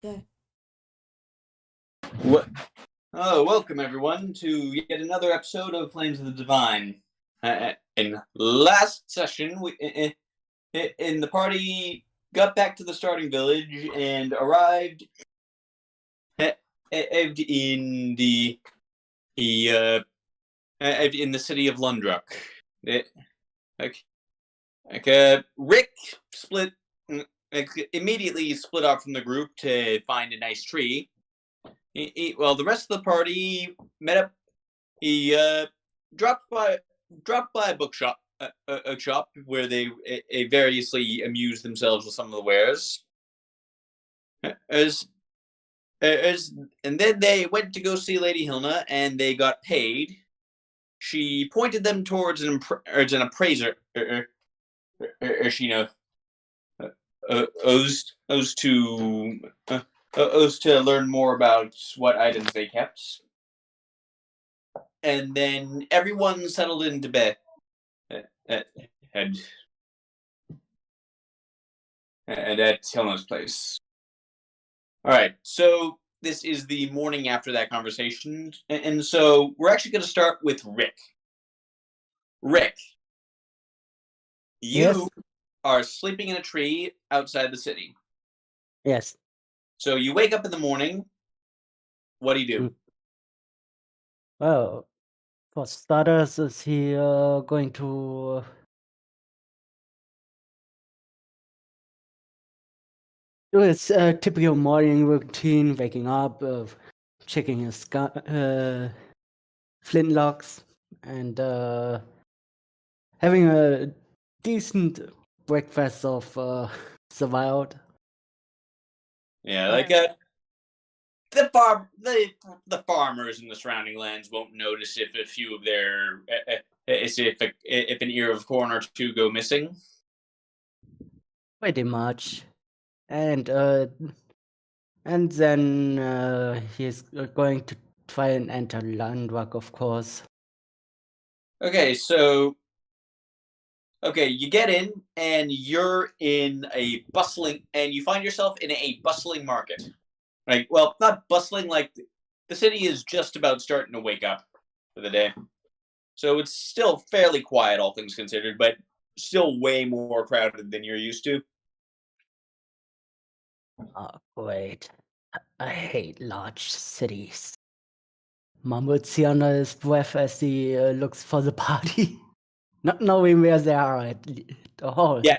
Yeah. What? Oh, welcome everyone to yet another episode of Flames of the Divine. In last session, in the party got back to the starting village and arrived in the city of Lundruck. Rick split immediately split off from the group to find a nice tree. Well, the rest of the party met up. He dropped by a bookshop, a shop where they variously amused themselves with some of the wares. As and then they went to go see Lady Hilna, and they got paid. She pointed them towards an appraiser, she owes to learn more about what items they kept. And then everyone settled into bed at Hilna's place. All right, so this is the morning after that conversation, and so we're actually going to start with Rick. Rick, you Yes. are sleeping in a tree outside the city. Yes. So you wake up in the morning. What do you do? Well, for starters, is he going to do his typical morning routine, waking up, checking his flintlocks, and having a decent breakfast of survived? Yeah, like the farmers in the surrounding lands won't notice if a few of their if an ear of corn or two go missing. Pretty much. And then he's going to try and enter Landwak, of course. Okay, so you get in and you're in a bustling, and you find yourself in a bustling market. Right? Well, not bustling, like the city is just about starting to wake up for the day. So it's still fairly quiet, all things considered, but still way more crowded than you're used to. Oh, great. I hate large cities. Mumbles under his breath as he looks for the party, not knowing where they are at all. Yeah,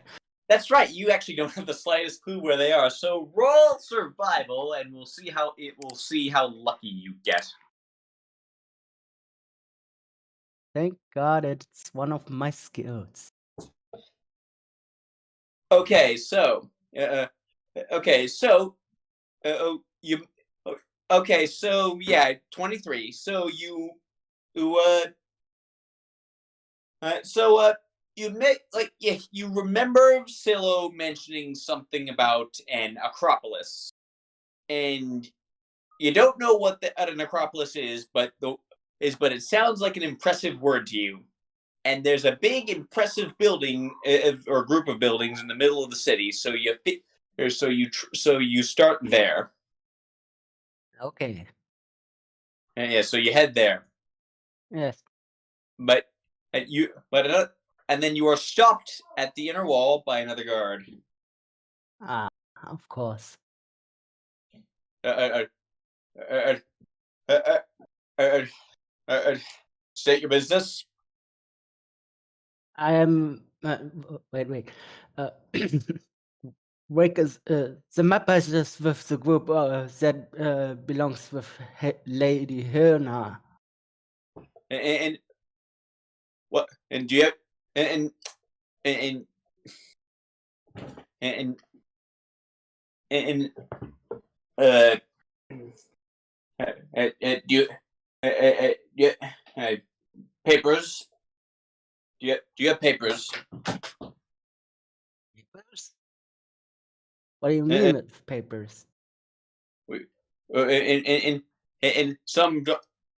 that's right. You actually don't have the slightest clue where they are. So roll survival, and we'll see how lucky you get. Thank God it's one of my skills. Okay, so you. Okay, so yeah, 23. So you you remember Silo mentioning something about an Acropolis, and you don't know what an Acropolis is, but it sounds like an impressive word to you. And there's a big, impressive building or group of buildings in the middle of the city. So you start there. Okay. And yeah, so you head there. Yes. But and then you are stopped at the inner wall by another guard. Ah, of course. State your business. I am. Wait. Wake is the map is just with the group that belongs with Lady Hilna. And what? And do you have and and and and uh, do you papers? Do you have papers? Papers? What do you mean with papers? And some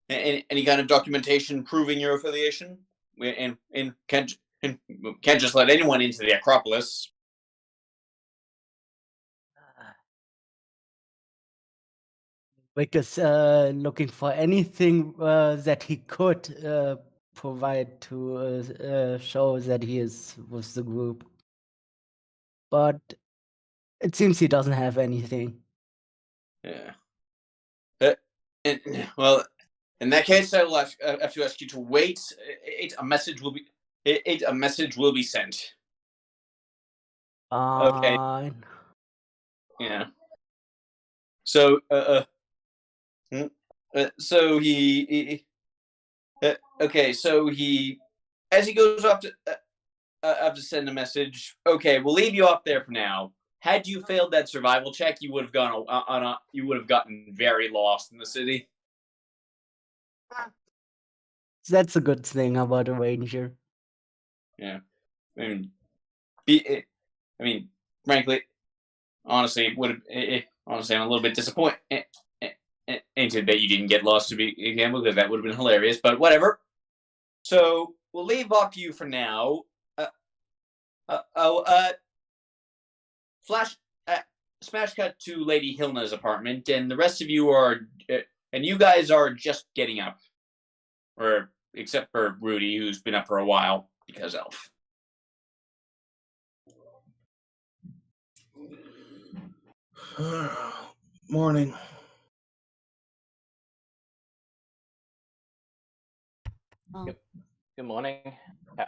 any kind of documentation proving your affiliation, and can't just let anyone into the Acropolis. Rick is looking for anything that he could provide to show that he is with the group. But it seems he doesn't have anything. Yeah. Well, in that case, I will have to ask you to wait. A message will be sent. Okay. Fine. Yeah. So, so okay. So as he goes off to send a message. Okay, we'll leave you up there for now. Had you failed that survival check, you would have gone you would have gotten very lost in the city. That's a good thing about a ranger. Yeah, I mean, frankly, honestly, honestly, I'm a little bit disappointed that you didn't get lost to begin with, because that would have been hilarious. But whatever. So we'll leave off you for now. Flash, smash cut to Lady Hilna's apartment, and the rest of you and you guys are just getting up, or except for Rudy, who's been up for a while because elf. Morning. Oh. Good morning. Yeah.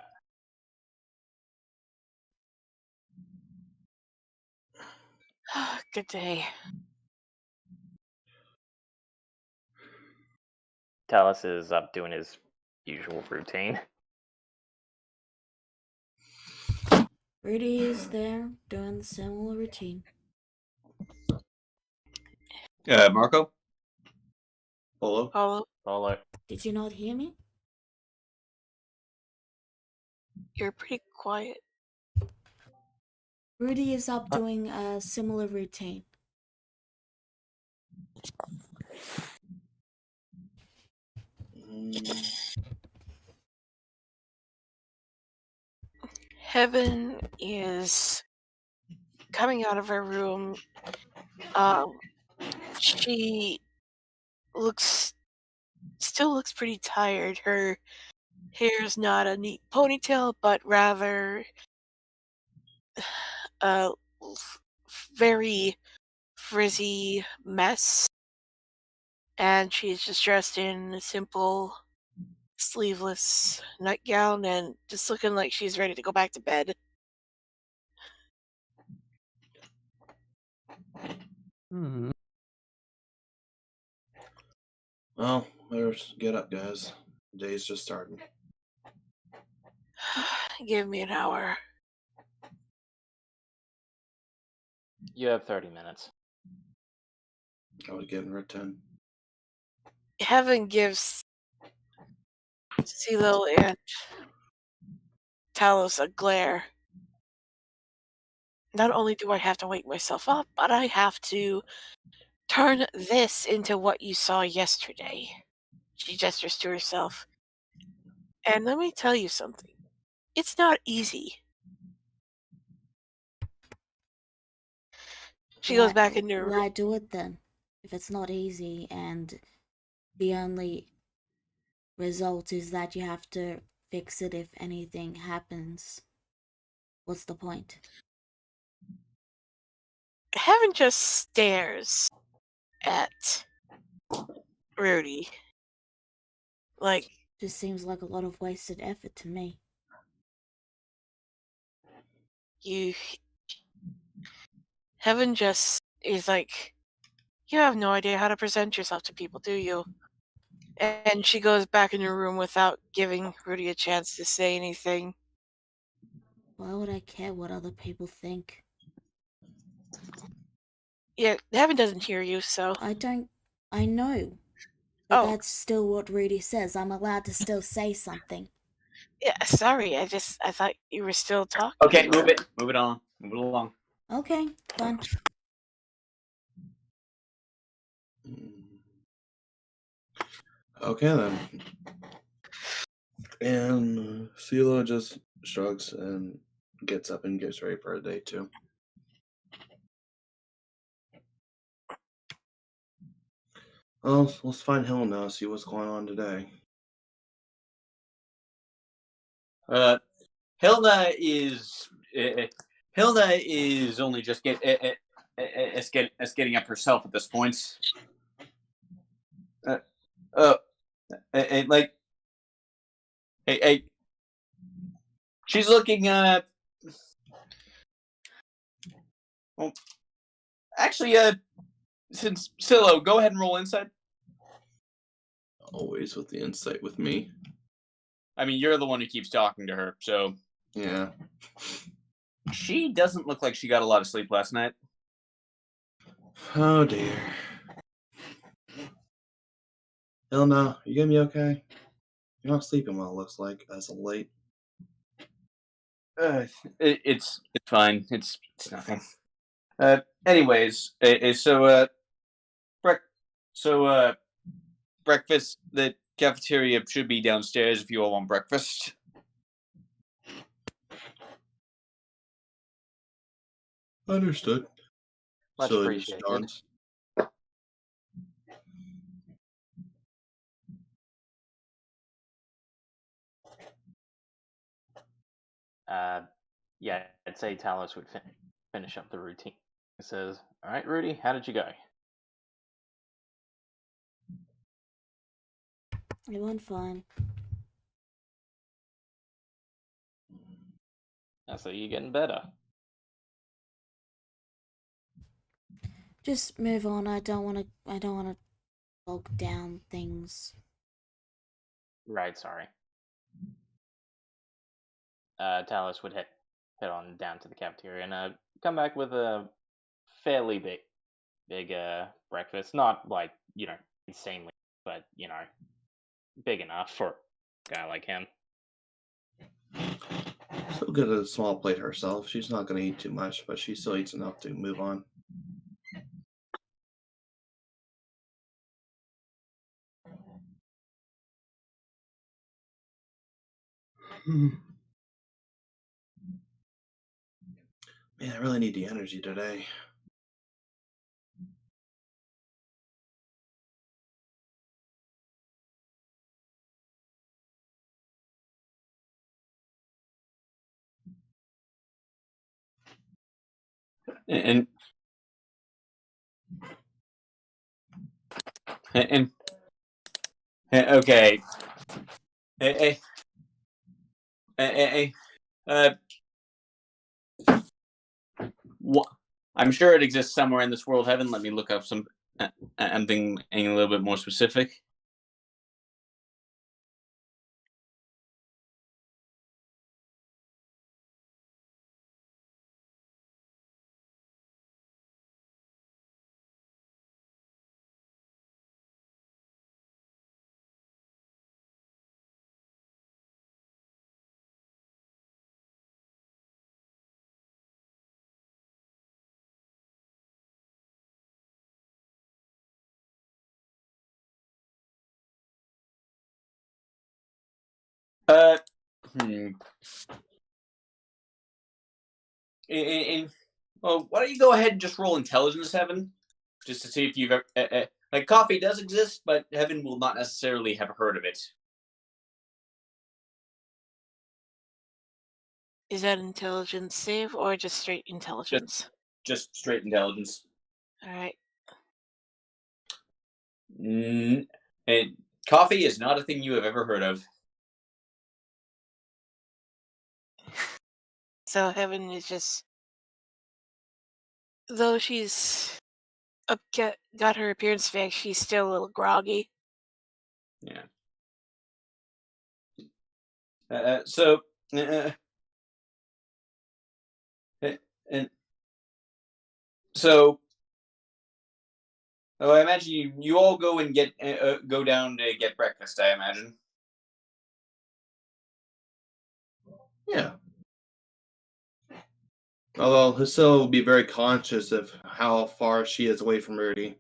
Good day. Talus is up doing his usual routine. Rudy is there doing the similar routine. Marco? Polo? Polo. Did you not hear me? You're pretty quiet. Rudy is up doing a similar routine. Heaven is coming out of her room. She still looks pretty tired. Her hair's not a neat ponytail, but rather a very frizzy mess. And she's just dressed in a simple sleeveless nightgown and just looking like she's ready to go back to bed. Hmm. Well, let's get up, guys. The day's just starting. Give me an hour. You have 30 minutes. I would get in red 10. Heaven gives CeeLo and Talos a glare. Not only do I have to wake myself up, but I have to turn this into what you saw yesterday. She gestures to herself. And let me tell you something. It's not easy. She goes back into her room. Why do it then? If it's not easy and the only result is that you have to fix it if anything happens, what's the point? Heaven just stares at Rudy. Like, Just seems like a lot of wasted effort to me. Heaven just is like, you have no idea how to present yourself to people, do you? And she goes back in her room without giving Rudy a chance to say anything. Why would I care what other people think? Yeah, Heaven doesn't hear you, so. I know. But Oh. that's still what Rudy says. I'm allowed to still say something. Yeah, sorry, I thought you were still talking. Okay, move it on. Move it along. Okay, fine. Okay, then. And CeeLo just shrugs and gets up and gets ready for a day, too. Well, let's find Hill now. See what's going on today. Hilda is only just getting up herself at this point. Like, hey, she's looking. Well, actually, since Silo, go ahead and roll insight. Always with the insight with me. I mean, you're the one who keeps talking to her, so Yeah. she doesn't look like she got a lot of sleep last night. Oh dear. Hilna, you gonna be okay? You're not sleeping well, it looks like, as of late. It's fine. It's nothing. Anyways, breakfast. The cafeteria should be downstairs if you all want breakfast. Understood. Much So it appreciated. starts. Yeah, I'd say Talos would finish up the routine. He says, "All right, Rudy, how did you go?" It went fine. So you're getting better. Just move on. I don't want to bog down things. Right, sorry. Talos would head on down to the cafeteria and come back with a fairly big breakfast. Not like, insanely, but big enough for a guy like him. She'll get a small plate herself. She's not gonna eat too much, but she still eats enough to move on. Man, I really need the energy today. And okay. What? I'm sure it exists somewhere in this world heaven. Let me look up some. I'm thinking a little bit more specific. Hmm. Well, why don't you go ahead and just roll intelligence, Heaven, just to see if you've ever like coffee does exist, but Heaven will not necessarily have heard of it. Is that intelligence save or just straight intelligence? Just straight intelligence. All right. And coffee is not a thing you have ever heard of. So Heaven is just, though she's got her appearance back, she's still a little groggy. Yeah. And so, I imagine you all go and go down to get breakfast. I imagine. Yeah. Although Hasil will be very conscious of how far she is away from Rudy.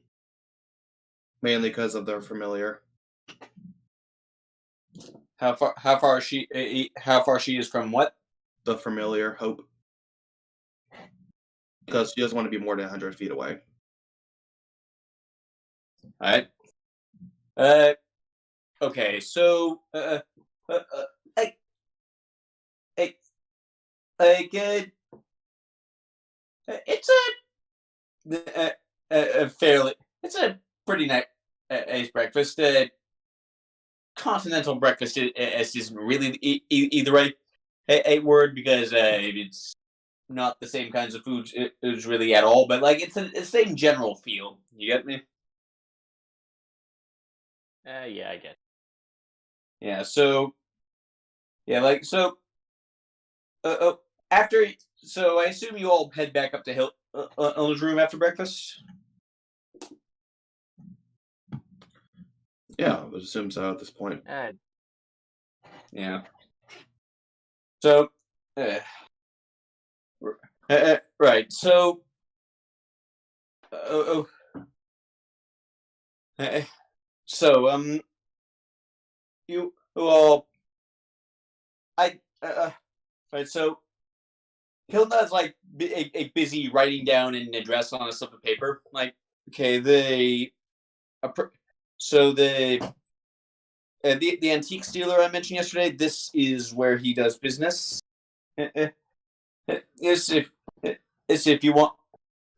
Mainly because of their familiar. How far she is from what? The familiar, Hope. Because she doesn't want to be more than 100 feet away. All right. Okay, so like like like it's a fairly it's a pretty nice breakfast. Continental breakfast isn't really either right a word because it's not the same kinds of foods is really at all, but like it's the same general feel. You get me? Yeah, I get. Yeah. So yeah, like so. After so I assume you all head back up to Hilda's room after breakfast. Yeah, I would assume so at this point. Yeah. So, right. So, uh, so you all, right. So Hilda's like a busy writing down an address on a slip of paper. Like, okay, so the antique dealer I mentioned yesterday. This is where he does business. Yes, if you want,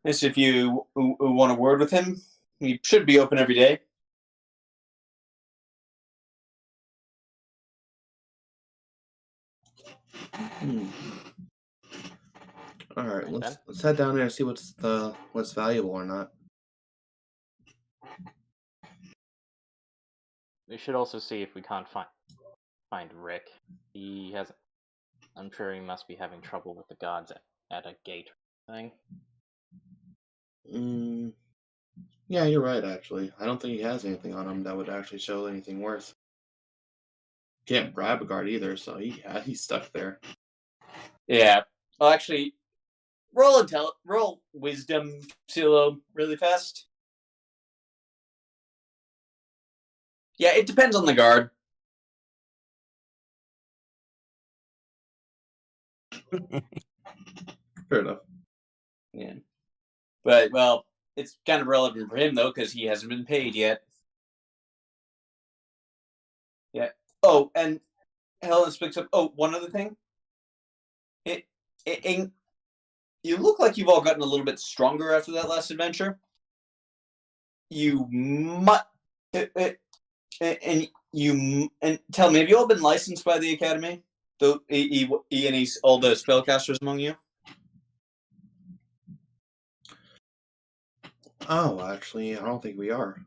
yes, if you want a word with him, he should be open every day. All right, Right, let's head down there and see what's valuable or not. We should also see if we can't find Rick. He has. I'm sure he must be having trouble with the guards at a gate thing. Yeah, you're right. Actually, I don't think he has anything on him that would actually show anything worth. Can't grab a guard either, so he's stuck there. Yeah. Well, actually, roll wisdom, Silo, really fast. Yeah, it depends on the guard. Fair enough. Yeah. But well, it's kind of relevant for him though because he hasn't been paid yet. Yeah. Oh, and Helen picks up. Oh, one other thing. It you look like you've all gotten a little bit stronger after that last adventure. You might, and tell me, have you all been licensed by the academy? The all the spellcasters among you. Oh, actually, I don't think we are.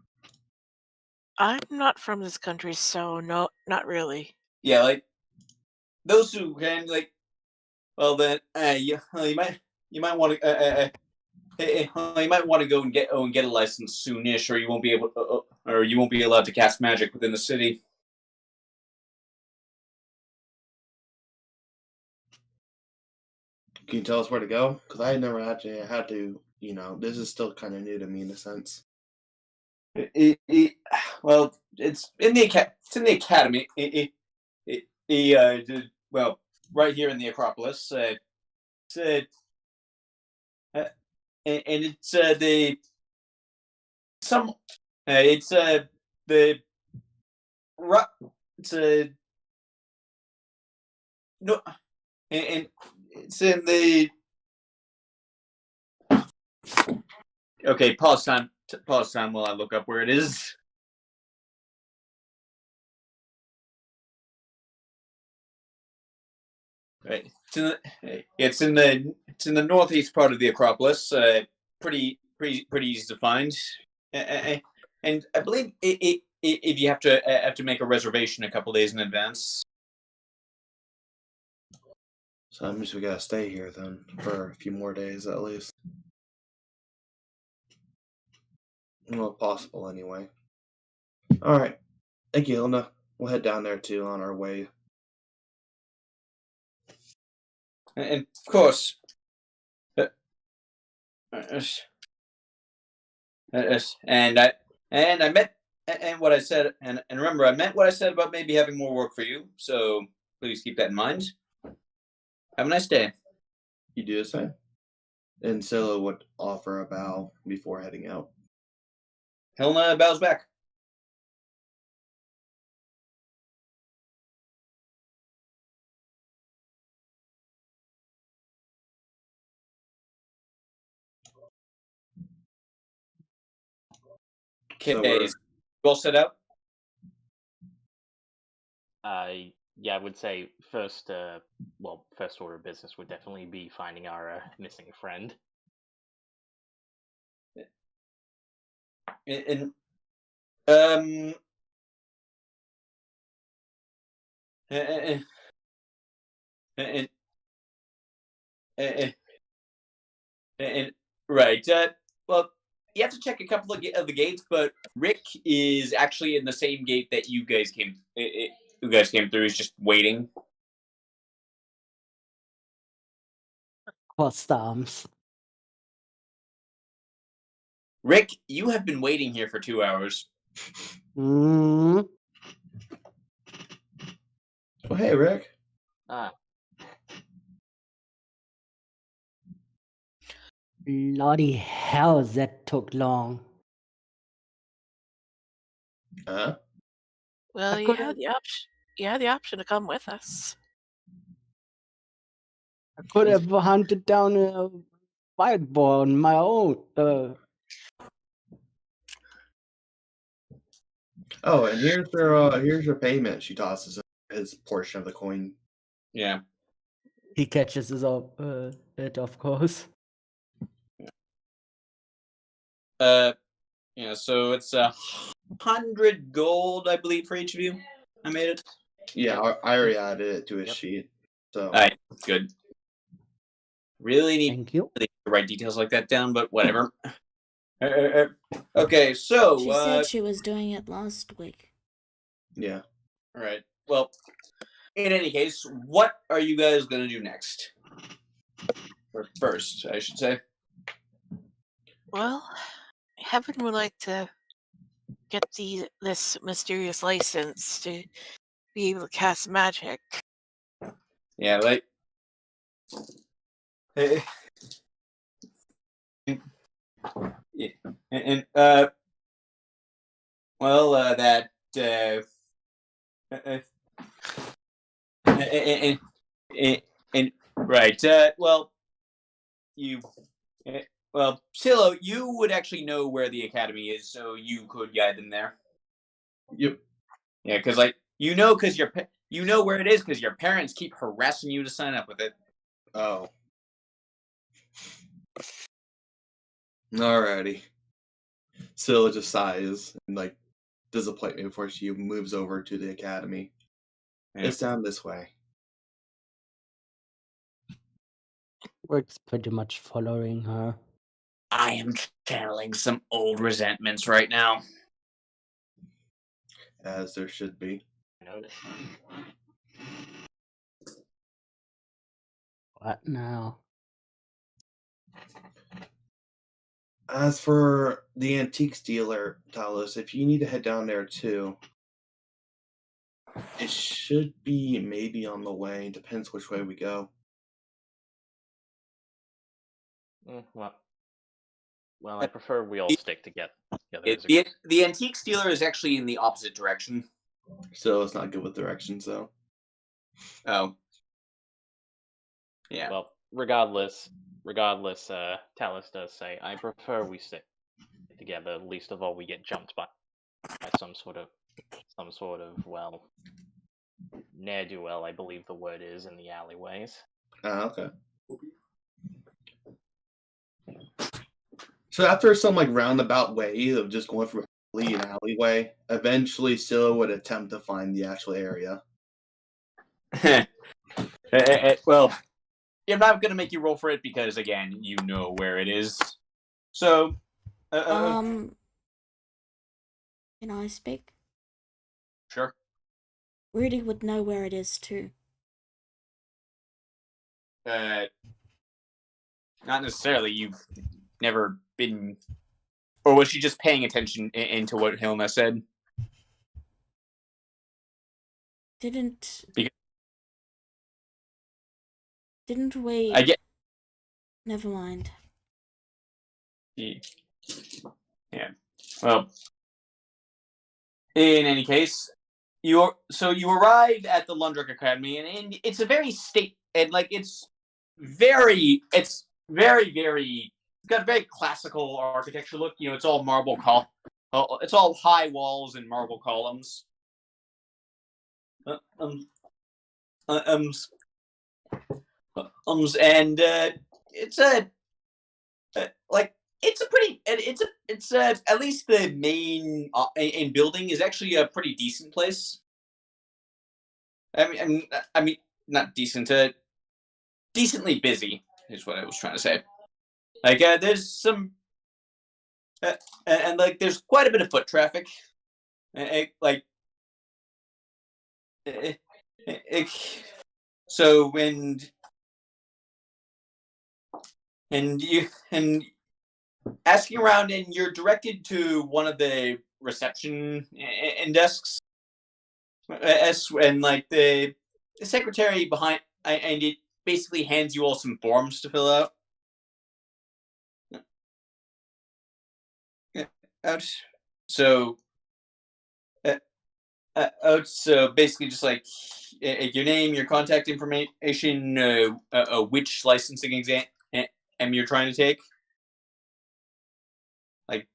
I'm not from this country, so no, not really. Yeah, like those who can, like, well then, you might want to. You might want to go and get a license soonish, or you won't be able, or you won't be allowed to cast magic within the city. Can you tell us where to go? Because I never actually had to. This is still kind of new to me in a sense. Well, it's in the academy. Well, right here in the Acropolis. And it's the some. It's the it's no, and it's in the. Okay, pause time. Pause time while I look up where it is. Right. It's in the northeast part of the Acropolis. Pretty easy to find. And I believe if you have to make a reservation a couple days in advance. So that means we gotta stay here then for a few more days at least. Well, possible anyway. All right. Thank you, Hilda. We'll head down there too on our way. And of course, and I meant and what I said, and remember, I meant what I said about maybe having more work for you. So please keep that in mind. Have a nice day. You do the same. And Scylla would offer a bow before heading out. Hilna bows back. Okay, So we're- you all set up? Yeah, I would say first order of business would definitely be finding our missing friend. And and, and, and, and right. Well, you have to check a couple of the gates, but Rick is actually in the same gate that you guys came. You guys came through. He's just waiting. Crossed arms. Rick, you have been waiting here for 2 hours. Mm. Oh, hey, Rick. Ah, Bloody hell, that took long. Huh? Well, I you could've- had the option. You had the option to come with us. I could have hunted down a wild boar on my own. Oh, and here's your payment. She tosses his portion of the coin. Yeah. He catches it of course. Yeah. So it's 100 gold, I believe, for each of you. I made it. Yeah, I already added it to his Yep. sheet. So All right. Good. Really need Thank you. to write details like that down, but whatever. Okay, so She said she was doing it last week. yeah. all right. Well, in any case, what are you guys gonna do next? Or first, I should say. Well, Heaven would like to get this mysterious license to be able to cast magic. Yeah, like. Yeah, and well, that and right. Well, you. Well, Silo, you would actually know where the academy is, so you could guide them there. Yep. Yeah, because because you know where it is because your parents keep harassing you to sign up with it. Oh. Alrighty. Scylla just sighs and disappointment before she moves over to the academy. Yeah. It's down this way. Rick's pretty much following her. I am channeling some old resentments right now. As there should be. I noticed. What now? As for the antiques dealer, Talos, if you need to head down there too, it should be maybe on the way. Depends which way we go. Well, I prefer we all stick together. as a The antique dealer is actually in the opposite direction. So it's not good with directions though. Oh. Yeah. Well, regardless, Talus does say, I prefer we stick together, least of all we get jumped by some sort of, well, ne'er-do-well, I believe the word is, in the alleyways. Okay. So after some roundabout way of just going through an alleyway, eventually Scylla would attempt to find the actual area. Well, I'm not going to make you roll for it because, again, you know where it is. So, Can I speak? sure. Rudy would know where it is too. Not necessarily. You've never been, or was she just paying attention into what Hilna said? Didn't we? I get. Never mind. Yeah. Well, in any case, you arrive at the Lundrick Academy, and it's a very it's very it's got a very classical architecture look. It's all marble It's all high walls and marble columns. And it's a like it's a pretty it's at least the main in building is actually a pretty decent place. I mean, not decent. Decently busy is what I was trying to say. Like, there's some, and like, there's quite a bit of foot traffic. Like, so and asking around, and you're directed to one of the reception desks. And like the secretary behind, and it basically hands you all some forms to fill out. So, so basically, just like your name, your contact information, which licensing exam you're trying to take. Like,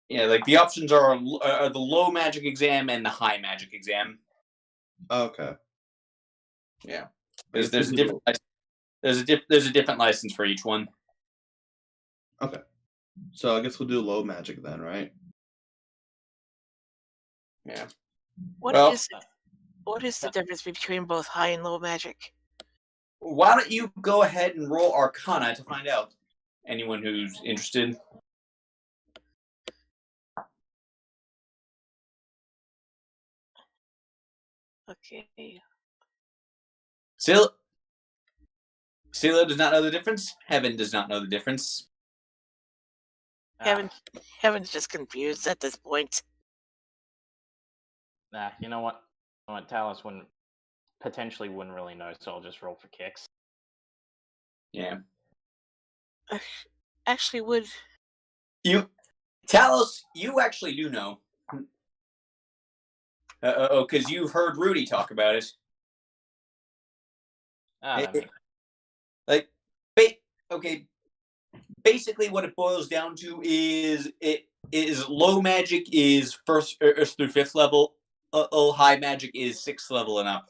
yeah, like the options are the low magic exam and the high magic exam. Okay. Yeah, because there's a different there's a different license for each one. Okay. So I guess we'll do low magic then, right? Yeah. What is the difference between both high and low magic? Why don't you go ahead and roll Arcana to find out? Anyone who's interested. Okay. Scylla does not know the difference. Heaven does not know the difference. Heaven's just confused at this point. Nah, you know what? Talos potentially wouldn't really know, so I'll just roll for kicks. Yeah. Actually, would Talos, you actually do know. Because you've heard Rudy talk about it. Like, okay. Basically, what it boils down to is low magic is first through 5th level. High magic is 6th level and up.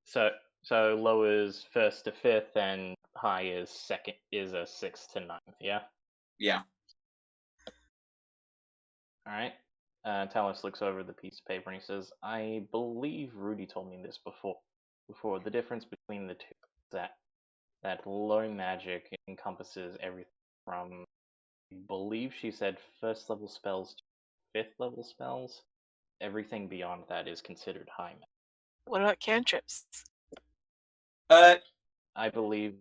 So low is 1st to 5th, and high is 6th to 9th. Yeah. Yeah. All right. Talos looks over the piece of paper and he says, "I believe Rudy told me this before. The difference between the two is that low magic encompasses everything from, I believe she said, 1st level spells to 5th level spells. Everything beyond that is considered high magic. What about cantrips? I believe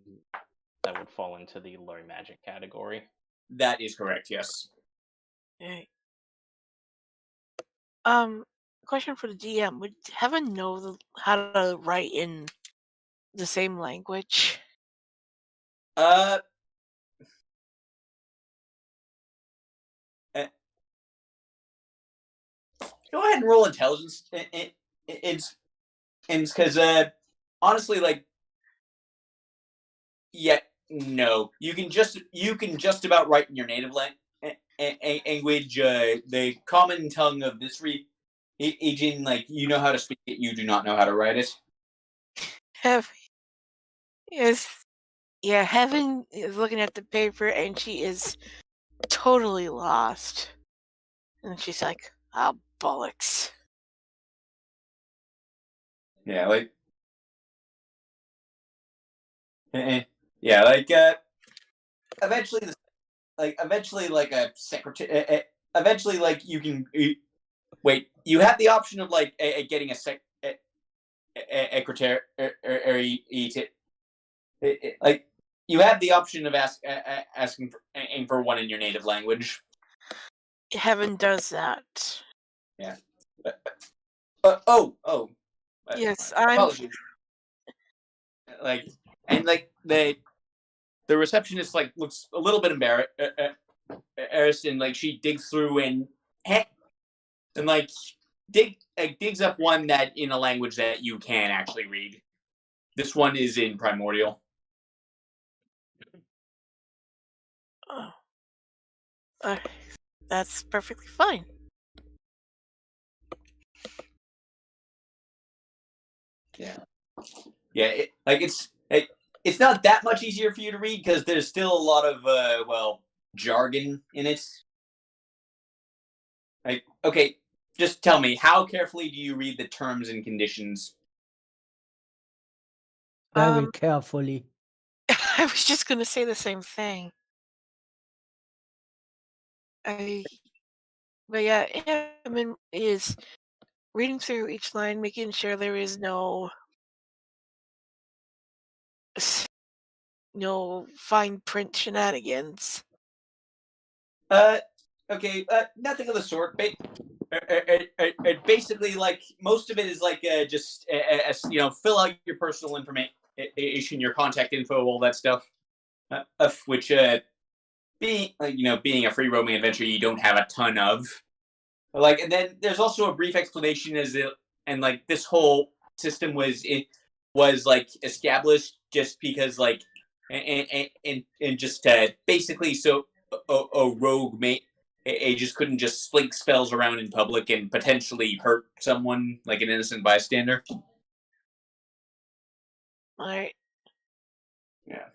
that would fall into the low magic category. That is correct. Yes. Okay. Question for the DM: would Heaven know how to write in the same language? Go ahead and roll intelligence. It's because honestly, like, yeah, no, you can just about write in your native language, the common tongue of this region. Like, you know how to speak it, you do not know how to write it. Heaven Heaven is looking at the paper and she is totally lost. And she's like, "Ah, bollocks." Yeah, like, yeah, like, eventually, like a secretary. Eventually, like, you can wait. You have the option of like getting a secretary, like, you have the option of asking for one in your native language. Heaven does that. Yeah. Yes, apologies. Like, and like the receptionist like looks a little bit embarrassed, and like she digs through and like digs up one that in a language that you can actually read. This one is in Primordial. That's perfectly fine. Yeah. It's not that much easier for you to read because there's still a lot of jargon in it. Like, okay, just tell me, how carefully do you read the terms and conditions? Very carefully. I was just gonna say the same thing. But yeah, is reading through each line, making sure there is no fine print shenanigans. Okay, nothing of the sort. Basically, like, most of it is like just fill out your personal information, your contact info, all that stuff. Which being a free roaming adventure, you don't have a ton of. Like, and then there's also a brief explanation and like this whole system was like established just because like and just basically so a rogue just couldn't just slink spells around in public and potentially hurt someone, like an innocent bystander. All right. Yeah.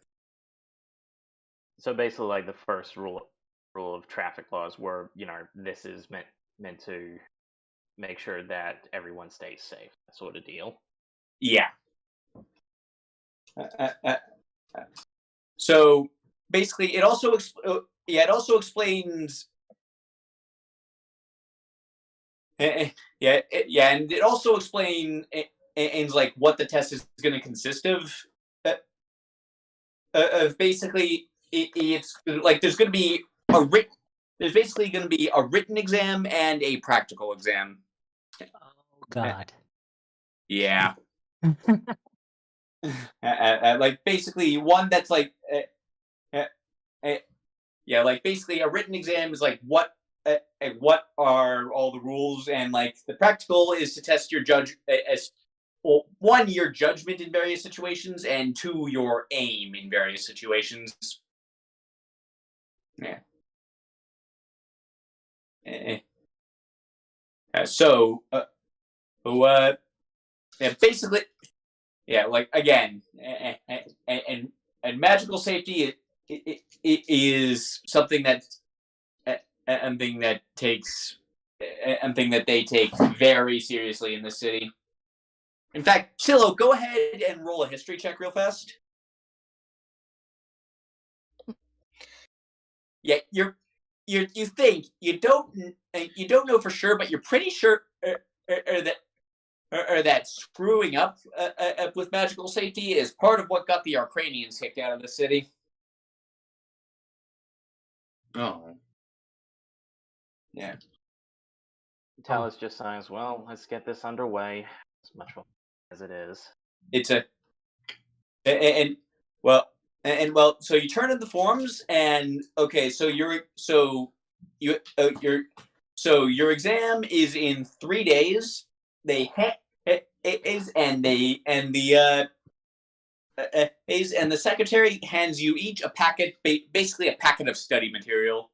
So basically, like the first rule of traffic laws were, this is meant to make sure that everyone stays safe, that sort of deal. Yeah. So basically, it also explains. And it also explains like what the test is going to consist of. Of basically, it's like there's going to be There's basically going to be a written exam and a practical exam. Oh God. Yeah. Like basically one that's like, like basically a written exam is like what are all the rules, and like the practical is to test your one, your judgment in various situations, and two, your aim in various situations. Yeah. Basically, like again, and magical safety it is something that takes something that they take very seriously in the city. In fact, Silo, go ahead and roll a history check real fast. Yeah, you think you don't know for sure, but you're pretty sure that screwing up with magical safety is part of what got the Arcranians kicked out of the city. Oh. Yeah. Talus just signs, well, let's get this underway as much fun as it is. It's so you turn in the forms, and okay, so your exam is in 3 days. The secretary hands you each a packet, basically a packet of study material.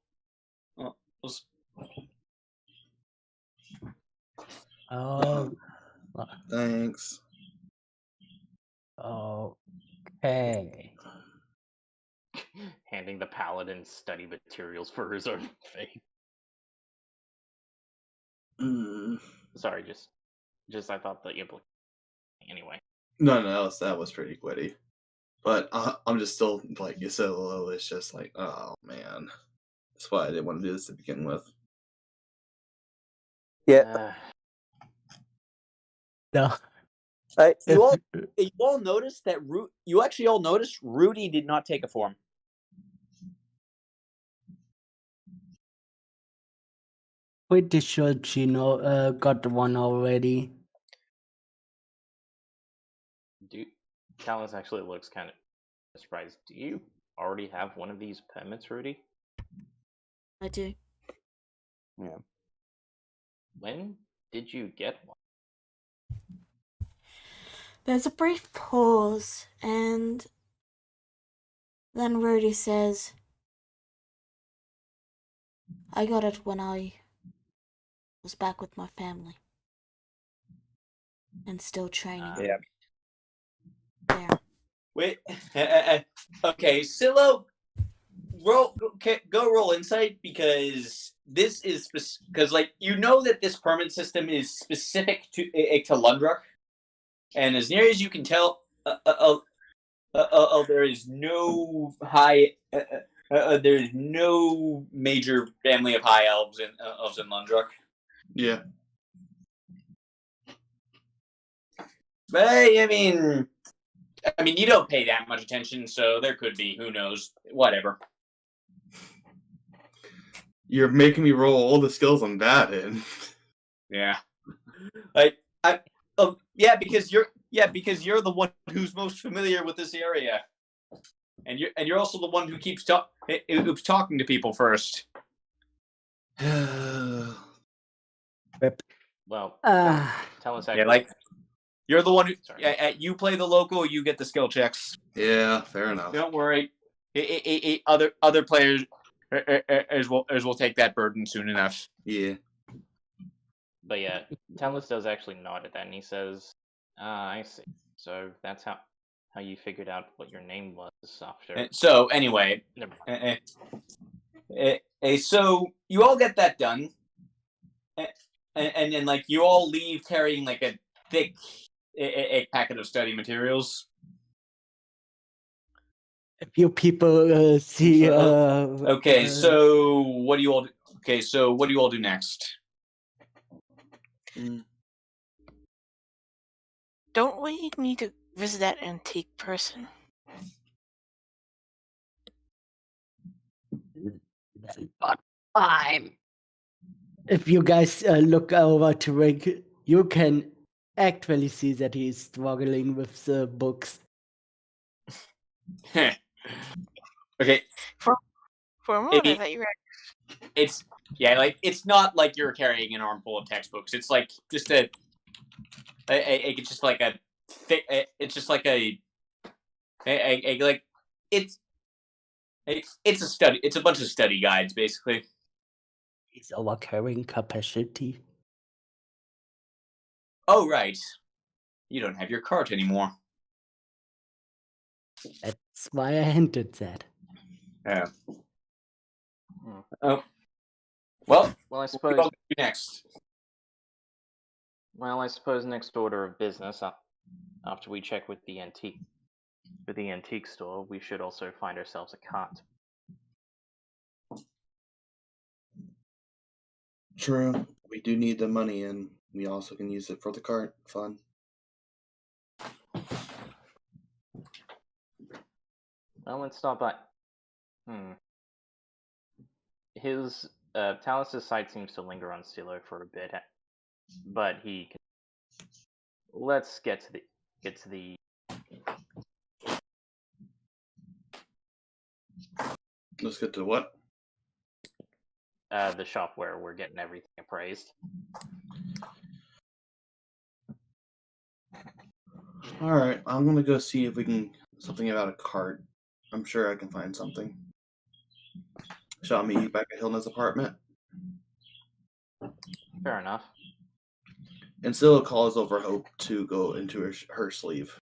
Oh. Thanks. Okay. Handing the paladin study materials for his own faith. Sorry, just I thought the implication. Anyway. No, that was pretty witty. But I'm just still, like you said, Lilo, it's just like, oh man. That's why I didn't want to do this to begin with. Yeah. No. You all noticed that you actually all noticed Rudy did not take a form. Pretty sure Gino got one already. Talus actually looks kind of surprised. Do you already have one of these permits, Rudy? I do. Yeah. When did you get one? There's a brief pause, and then Rudy says, I got it when I was back with my family. And still training. Yeah. There. Wait. Okay, Silo, go roll insight, because this is because like you know that this permit system is specific to Lundruck, and as near as you can tell, there is no there is no major family of high elves in Lundruck. Yeah. But I mean, you don't pay that much attention, so there could be. Who knows? Whatever. You're making me roll all the skills I'm bad in. Yeah. Because you're the one who's most familiar with this area, and you're also the one who keeps talking to people first. Well, Uh, tell us Yeah, actually. like you're the one who. Sorry. You play the local, you get the skill checks. Yeah, fair enough. Don't worry. Other players as will take that burden soon enough. Yeah. But yeah, Talus does actually nod at that, and he says, I see. So that's how you figured out what your name was after. So anyway, Never so you all get that done, and then like you all leave carrying like a thick a packet of study materials. a few people see. Okay, so what do you all? Okay, so what do you all do next? Don't we need to visit that antique person? But fine. If you guys look over to Rick, you can actually see that he's struggling with the books. Okay, For a moment, I It- thought you were. it's it's not like you're carrying an armful of textbooks. It's like just it's just like a thick. It's just like a like it's a study. It's a bunch of study guides, basically. His our carrying capacity. Oh right, you don't have your cart anymore. That's why I hinted that. Yeah. Hmm. Oh. Well, Well, I what suppose. do you all do next? Well, I suppose next order of business, after we check with the antique store, we should also find ourselves a cart. True. We do need the money, and we also can use it for the cart fund. Well, let's stop by. His Talus's sight seems to linger on Silo for a bit, but he can. Let's get to the. Let's get to what? The shop where we're getting everything appraised. All right, I'm gonna go see if we can something about a cart. I'm sure I can find something. Shall I meet you back at Hilna's apartment? Fair enough. And Scylla calls over Hope to go into her sleeve.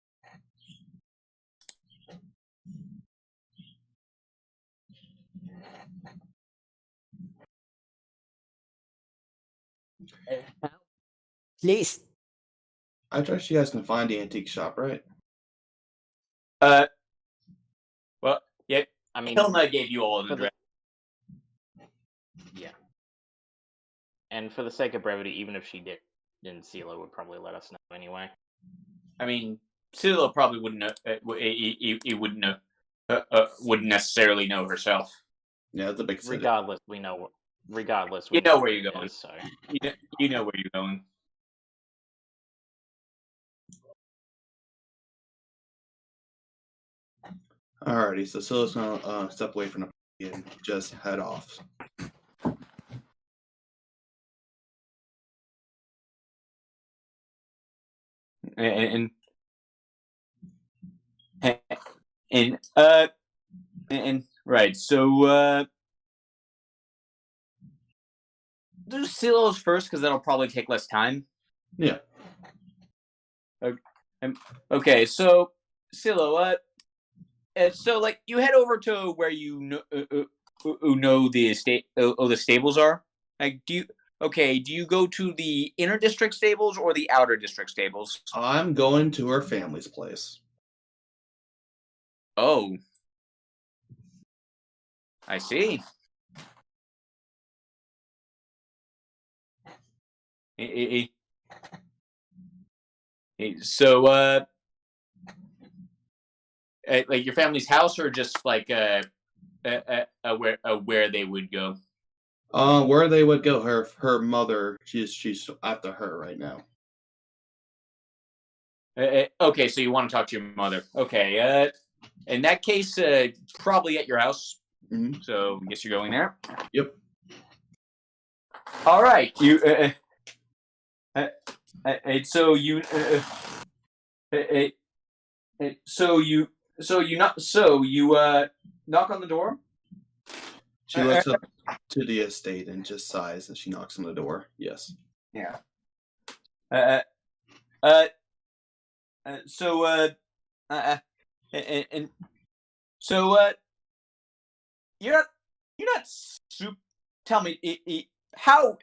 Please. I trust you guys can find the antique shop, right? Well, yeah. I mean, Hilna gave you all an for the- address. Yeah. And for the sake of brevity, even if she didn't, Silo would probably let us know anyway. I mean, Silo probably wouldn't know. He wouldn't know. Wouldn't necessarily know herself. Yeah, it's a big city. Regardless, we know. Regardless, You know where you're it going. is, so. You know where you're going. Alrighty, so Scylla's gonna step away from the party and just head off. And and right. So do silos first because that'll probably take less time. Yeah. Okay, so Silo, so like you head over to where you know the the stables are. Like, do you go to the inner district stables or the outer district stables? I'm going to her family's place. Oh, I see. So, like your family's house, or just like where they would go? Where they would go, her mother, she's after her right now. Okay, so you want to talk to your mother. Okay, in that case, probably at your house. Mhm. So I guess you're going there. Yep. All right. So you knock on the door. She looks up to the estate and just sighs as she knocks on the door. Yes. Yeah. And so you're not tell me how.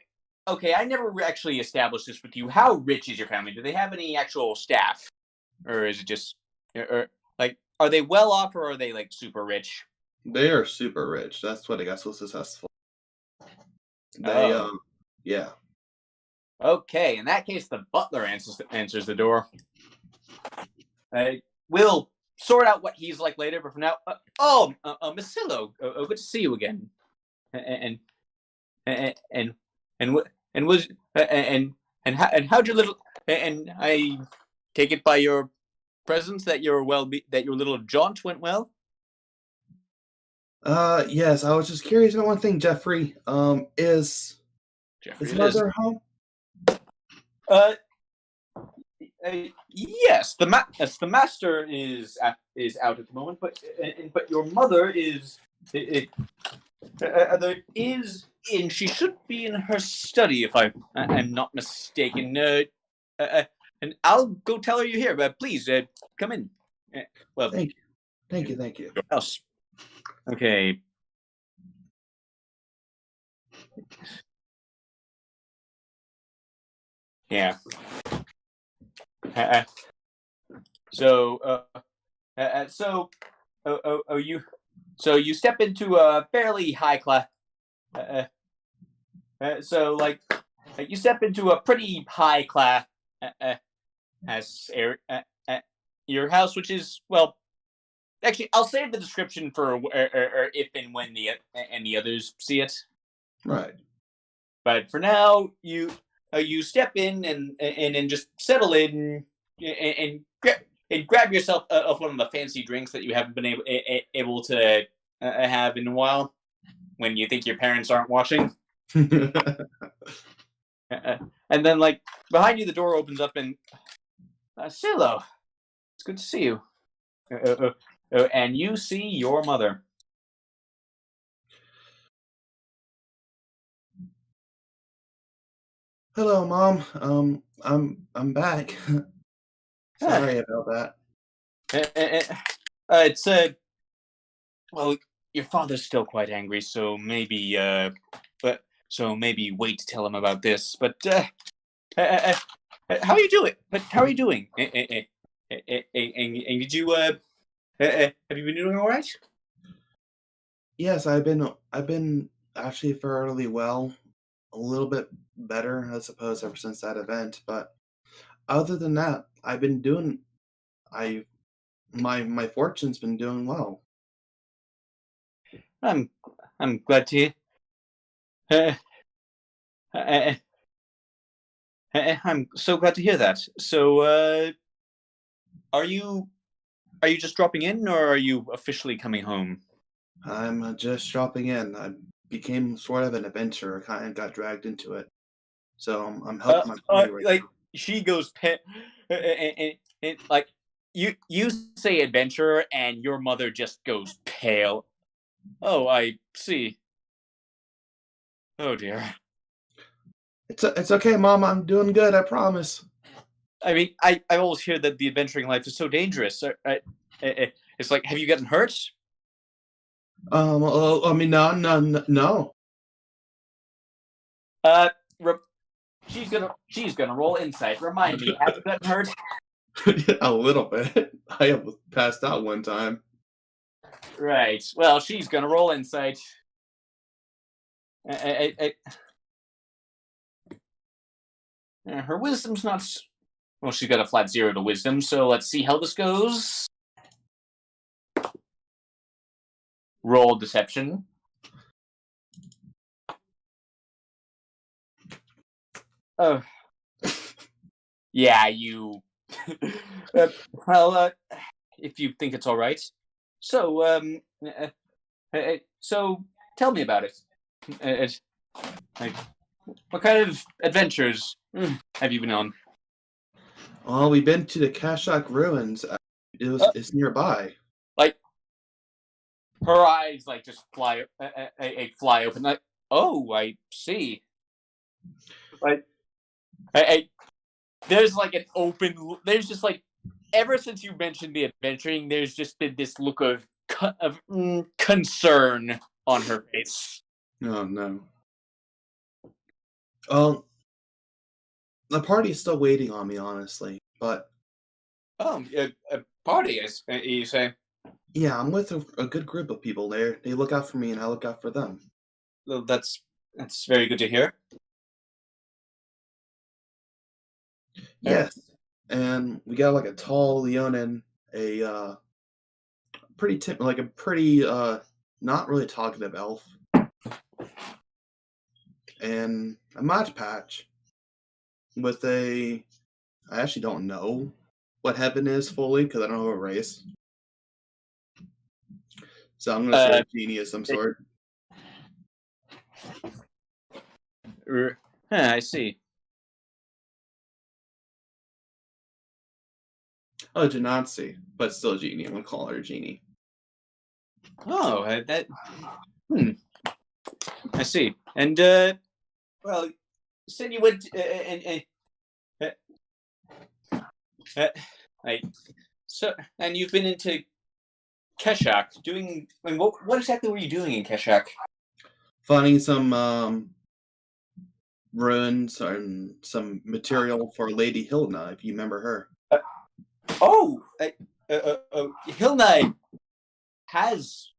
Okay, I never actually established this with you. How rich is your family? Do they have any actual staff, or is it just, or like, are they well off, or are they like super rich? They are super rich. That's what I got so successful. They yeah. Okay, in that case, the butler answers the door. We'll sort out what he's like later, but for now, Miss Silo, good to see you again. And how'd your little, and I take it by your presence that your little jaunt went well. Yes, I was just curious about one thing, Jeffrey. Is mother home? Yes, the master is out at the moment, but your mother is there is in. She should be in her study, if I'm not mistaken. And I'll go tell her you're here. But please, come in. Well, Thank you. Your house. Okay. Yeah. So you step into a fairly high class. So like you step into a pretty high class as your house, which is, well, actually I'll save the description for or if and when the others see it. Right. But for now, you step in and just settle in and grab yourself of one of the fancy drinks that you haven't been able to have in a while when you think your parents aren't watching. And then, like, behind you, the door opens up and Silo, it's good to see you. And you see your mother. Hello, Mom. I'm back. Sorry about that. It's well, your father's still quite angry, so maybe wait to tell him about this. But how are you doing? And did you have you been doing all right? Yes, I've been actually fairly well, a little bit better, I suppose, ever since that event. But other than that, I've been doing. My fortune's been doing well. I'm glad to hear. I'm so glad to hear that. So, are you just dropping in, or are you officially coming home? I'm just dropping in. I became sort of an adventurer, kind of got dragged into it. So I'm helping my family right Like now. she goes and like you say adventurer, and your mother just goes pale. Oh, I see. Oh dear. It's okay, Mom. I'm doing good. I promise. I mean, I always hear that the adventuring life is so dangerous. It's like, have you gotten hurt? I mean, no. Re- she's gonna roll insight. Remind me, have you gotten hurt? A little bit. I almost passed out one time. Right. Well, she's gonna roll insight. Her wisdom's not. Well, she's got a flat 0 to wisdom, so let's see how this goes. Roll deception. Oh. Yeah, you. Well, if you think it's all right. So, so tell me about it. Like, what kind of adventures have you been on? Well, we've been to the Kashak ruins. It's nearby. Like, her eyes like just fly open. Like, oh, I see. Like, there's like an open. There's just like, ever since you mentioned the adventuring, there's just been this look of concern on her face. Oh no. The party's still waiting on me, honestly. But Oh, a party, you say? yeah, I'm with a good group of people there. They look out for me, and I look out for them. Well, that's very good to hear. Yes, and we got like a tall Leonin, a pretty not really talkative elf, and a Mod Patch with I actually don't know what heaven is fully because I don't have a race. So I'm gonna say a genie of some sort. I see. Oh, Genasi, but still a genie. I'm gonna call her a genie. Oh, that. I see. And well, you said you went and you've been into Keshak doing. I mean, what exactly were you doing in Keshak? Finding some ruins and some material for Lady Hilna, if you remember her. Hilna has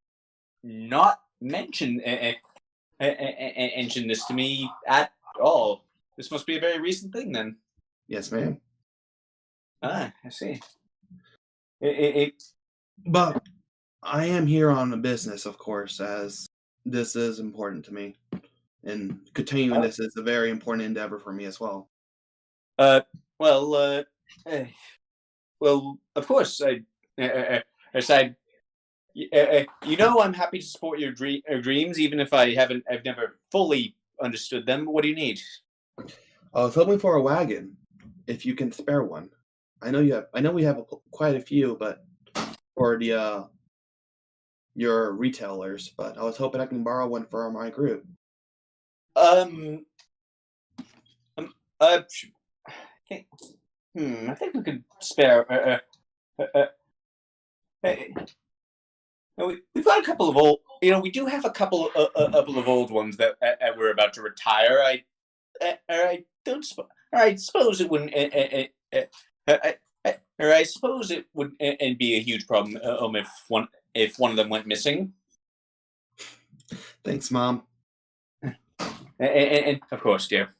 not mentioned this to me at all. This must be a very recent thing, then. Yes, ma'am. Ah, I see. But I am here on a business, of course, as this is important to me. And continuing this is a very important endeavor for me as well. Well, of course, you know, I'm happy to support your dreams, even if I've never fully understood them. What do you need? I was hoping for a wagon, if you can spare one. I know we have quite a few, but for your retailers. But I was hoping I can borrow one for my group. I think we could spare. We've got a couple of old. You know, we do have a couple of old ones that we're about to retire. I suppose it wouldn't. I suppose it would and be a huge problem if one of them went missing. Thanks, Mom. And of course, dear.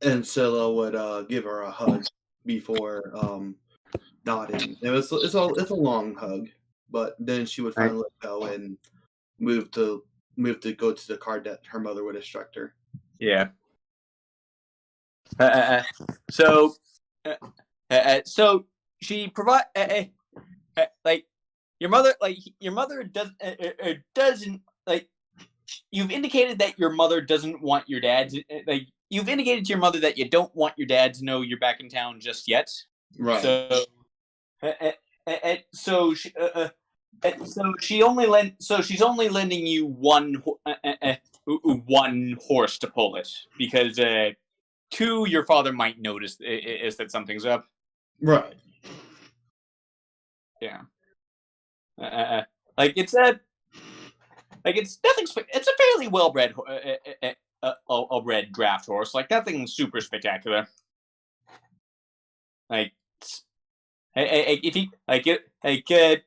And Scylla would give her a hug before nodding. It's a long hug, but then she would finally let go and move to go to the card that her mother would instruct her. Yeah. So she provide like your mother doesn't like. You've indicated that your mother doesn't want your dad to, like you've indicated to your mother that you don't want your dad to know you're back in town just yet. Right. So, so she's only lending you one horse to pull it because 2, your father might notice is that something's up. Right. Yeah. Like it's nothing. It's a fairly well-bred, a red draft horse. Like nothing super spectacular. Like, if he it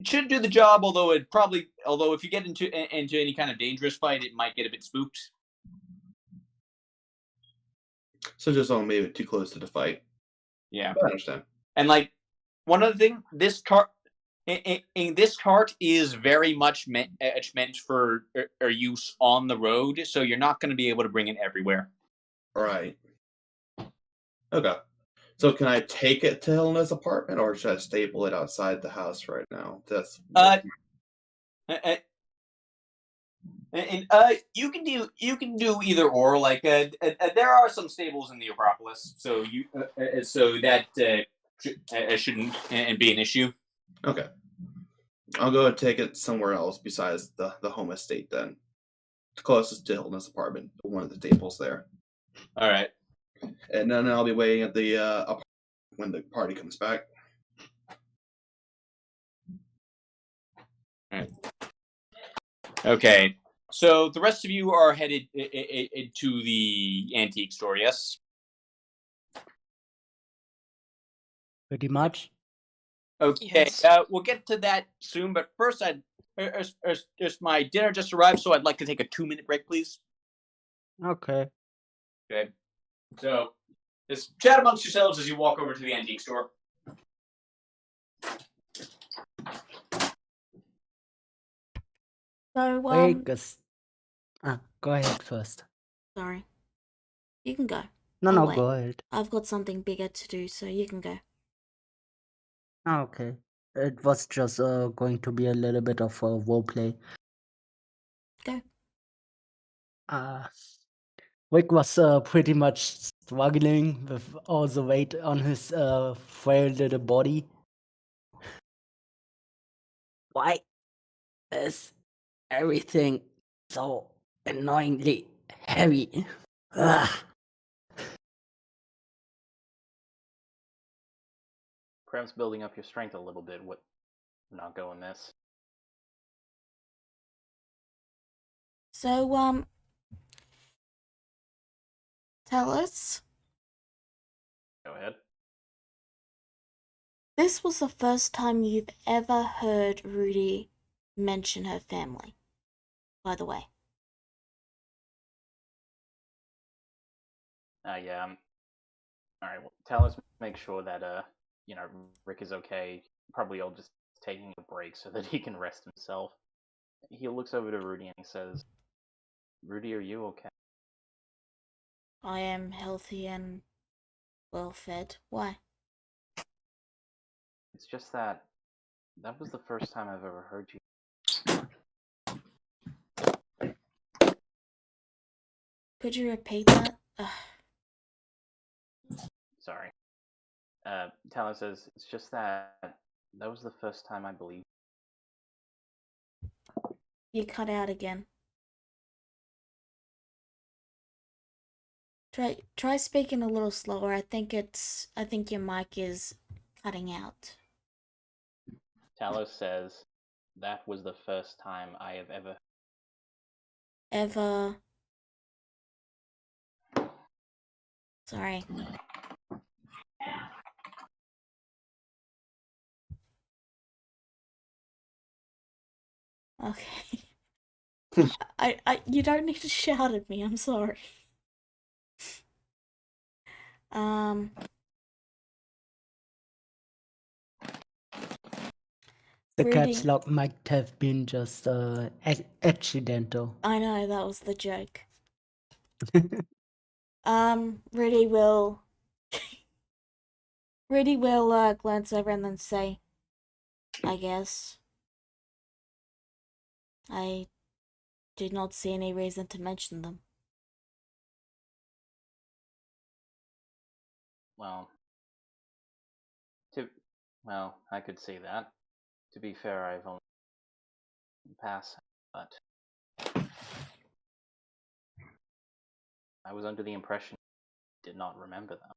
should do the job. Although if you get into any kind of dangerous fight, it might get a bit spooked. So just don't move it too close to the fight. Yeah, I understand. and like one other thing, this cart. This cart is very much meant for use on the road, so you're not going to be able to bring it everywhere. Right. Okay. So can I take it to Helena's apartment, or should I staple it outside the house right now? That's you can do either or. Like there are some stables in the Acropolis, so that shouldn't be an issue. okay. I'll go and take it somewhere else besides the home estate then. The closest to Helena's apartment, one of the staples there. All right. And then I'll be waiting at the apartment when the party comes back. Okay. So the rest of you are headed to the antique store, yes? Pretty much. Okay. Yes. We'll get to that soon, but first, my dinner just arrived, so I'd like to take a 2-minute break, please. Okay. Okay. So, just chat amongst yourselves as you walk over to the antique store. So, Wait, go ahead first. sorry. You can go. No, I'll no, wait. go ahead. I've got something bigger to do, so you can go. Okay. It was just going to be a little bit of a roleplay. Go. Rick was pretty much struggling with all the weight on his frail little body. Why is everything so annoyingly heavy? Ugh. Perhaps building up your strength a little bit would not go amiss. So, tell us. Go ahead. This was the first time you've ever heard Rudy mention her family, by the way. Yeah. All right. Well, tell us. Make sure that Rick is okay. Probably all just taking a break so that he can rest himself. He looks over to Rudy and he says, "Rudy, are you okay?" I am healthy and well fed. Why? It's just that was the first time I've ever heard you. Could you repeat that? Ugh. Sorry. Talon says, it's just that was the first time I believed. You cut out again. Try speaking a little slower. I think your mic is cutting out. Talos says, that was the first time I have Ever. Sorry. Okay. You don't need to shout at me. I'm sorry. The Rudy. caps lock might have been just accidental. I know, that was the joke. Rudy will glance over and then say, I guess. I did not see any reason to mention them. Well, I could say that. To be fair, I've only passed, but I was under the impression I did not remember them.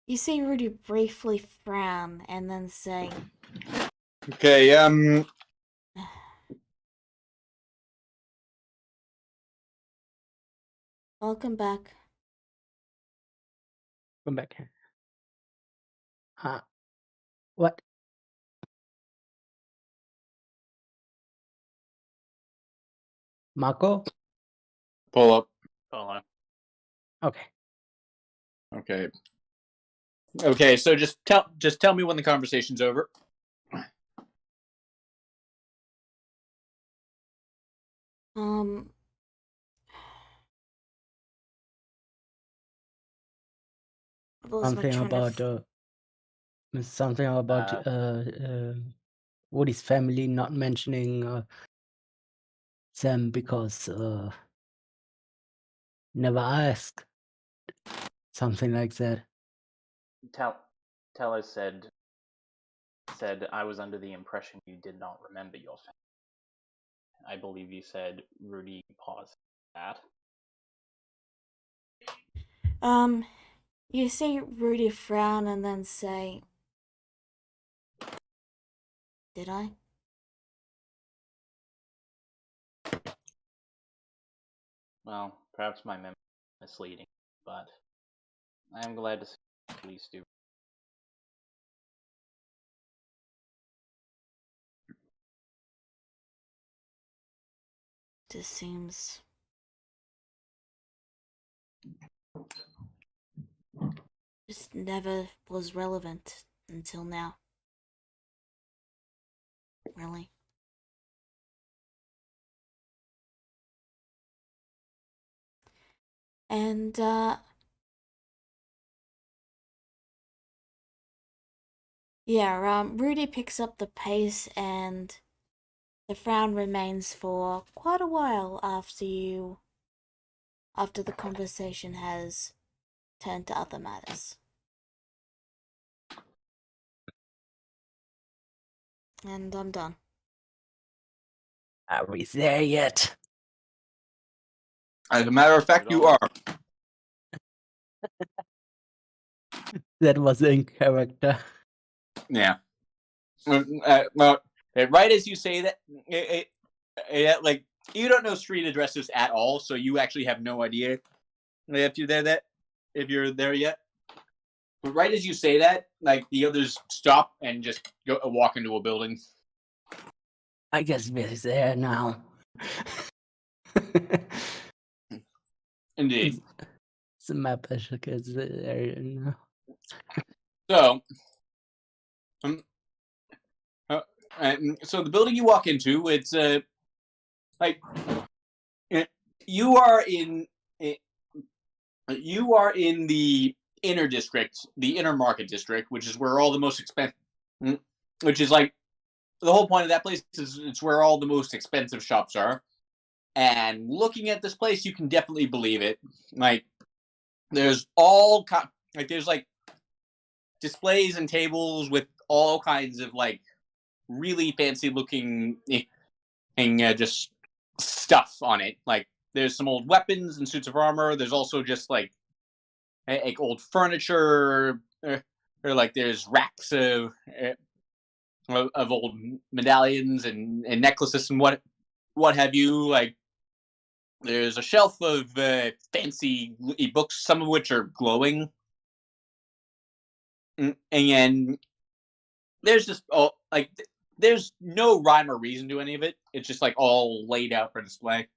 You see Rudy briefly frown and then say, Okay, "Welcome back." Come back. What? Marco? pull up. Follow. Okay. Okay, so just tell me when the conversation's over. What was my train of Something about Woody's family not mentioning them because never asked. Something like that. Teller said I was under the impression you did not remember your family. I believe you said Rudy paused that. You see Rudy frown and then say, "Did I?" Well, perhaps my memory is misleading, but I am glad to see you at least do. This seems just never was relevant until now. Really. And Rudy picks up the pace and the frown remains for quite a while after the conversation has turned to other matters. And I'm done. Are we there yet? As a matter of fact, you are. That was in character. Yeah. Well, right as you say that, like you don't know street addresses at all, so you actually have no idea if you're there yet. But right as you say that, like the others stop and just go walk into a building. I guess we're there now. Indeed. It's a map I should get there now. So, so the building you walk into, it's like you are in the inner district, the inner market district, which is where all the most expensive, which is like the whole point of that place is it's where all the most expensive shops are. And looking at this place, you can definitely believe it. Like there's there's like displays and tables with all kinds of like really fancy looking just stuff on it. Like there's some old weapons and suits of armor. There's also just like old furniture, or like there's racks of old medallions and necklaces and what have you. Like there's a shelf of fancy books, some of which are glowing, and there's just there's no rhyme or reason to any of it. It's just like all laid out for display.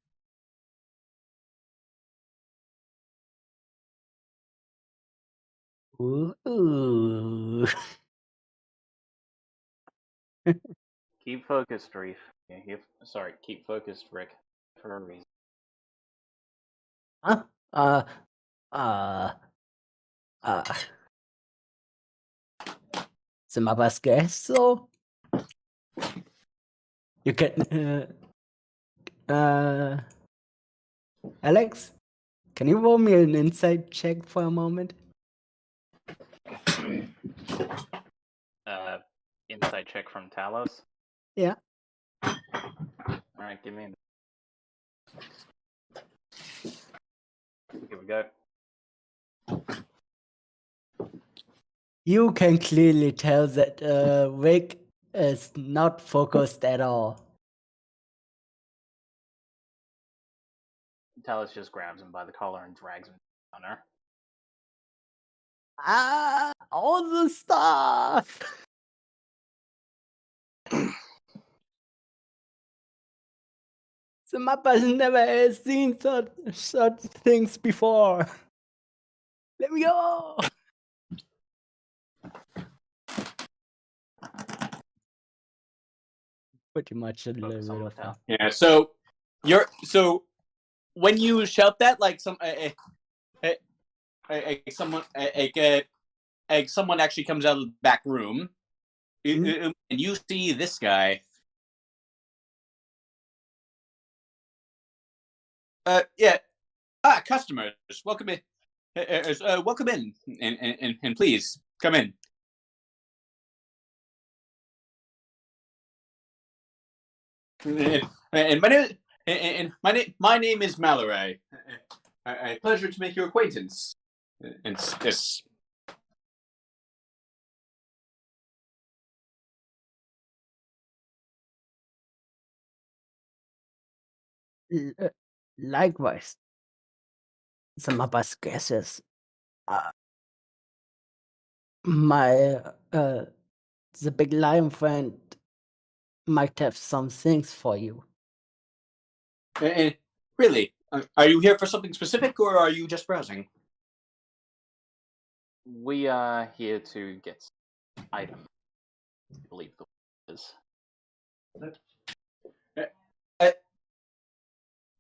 Ooh. Keep focused, Reef. Keep focused, Rick, for a reason. Huh? Uh, uh, sind wir was guess so? You can, Alex, can you roll me an insight check for a moment? Insight check from Talos. Yeah. Alright, give me Here we go. You can clearly tell that Rick is not focused at all. Talos just grabs him by the collar and drags him down her. Ah, all the stuff! The map has never seen such things before. Let me go! Pretty much a little Focus on bit the of tail. Yeah. So when you shout that, like someone actually comes out of the back room, and you see this guy. Yeah. Customers, welcome in. Welcome in, and please come in. And my name is Mallory. A pleasure to make your acquaintance. And this. Likewise, some of us guesses. My the big lion friend might have some things for you. And really, are you here for something specific, or are you just browsing? We are here to get items. I believe the word is.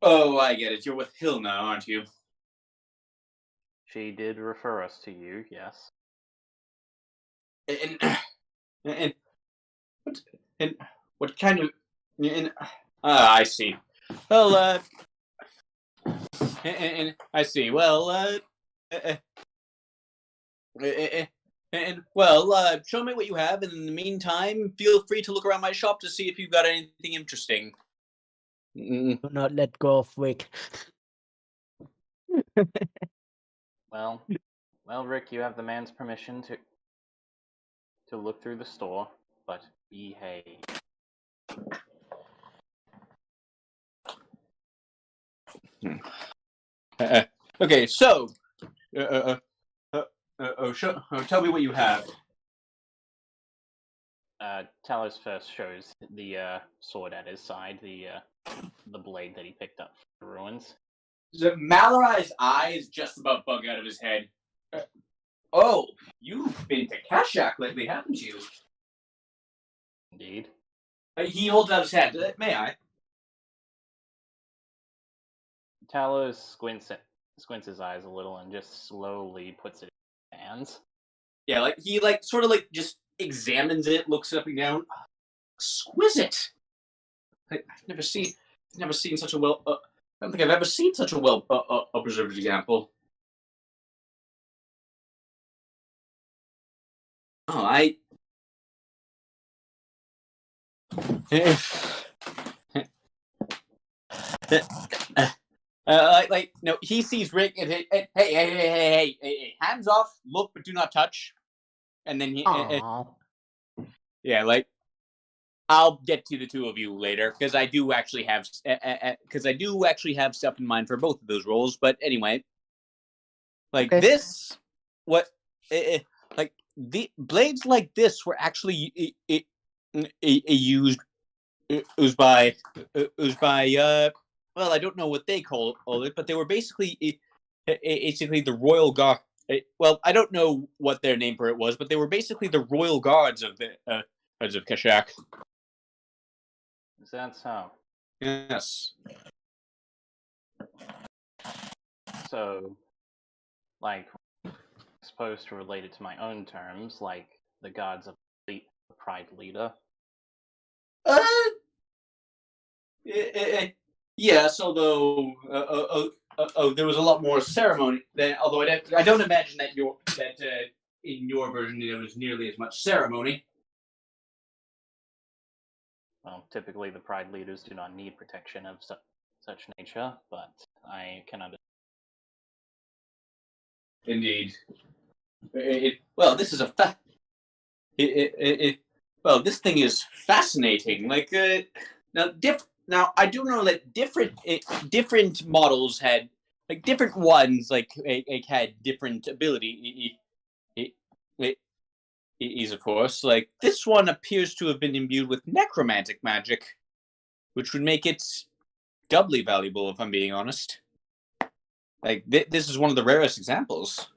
Oh, I get it. You're with Hill now, aren't you? She did refer us to you, yes. And what kind of? I see. Well, and I see. Well, show me what you have, and in the meantime, feel free to look around my shop to see if you've got anything interesting. Do not let go of Rick. Well, Rick, you have the man's permission to look through the store, but behave. Okay, so, tell me what you have. Talos first shows the sword at his side, the blade that he picked up from the ruins. Malorai's eyes just about bug out of his head. Oh, you've been to Kashak lately, haven't you? Indeed. He holds out his hand. May I? Talos squints his eyes a little and just slowly puts it in his hands. Yeah, like he sort of just examines it, looks up and down. Exquisite. I've never seen such a well. I don't think I've ever seen such a well preserved example. Oh, no, he sees Rick and hey, hands off, look but do not touch, and then he, yeah, like I'll get to the two of you later because I do actually have stuff in mind for both of those roles. But anyway, like Okay. this, what, like the blades like this were actually used. It was by well, I don't know what they call it, but they were basically the royal guard. Well, I don't know what their name for it was, but they were basically the royal guards of the guards of Kashak. Is that so? Yes. So, like supposed to relate it to my own terms, like the gods of the Pride Leader. Uh, yes, although there was a lot more ceremony. Although I don't imagine that in your version there was nearly as much ceremony. Well, typically the Pride Leaders do not need protection of such nature, but I can understand. Indeed. Well, this is a fact. Well, this thing is fascinating. Like now, I do know that different models had like different ones had different ability. Is of course like this one appears to have been imbued with necromantic magic, which would make it doubly valuable if I'm being honest. Like this is one of the rarest examples.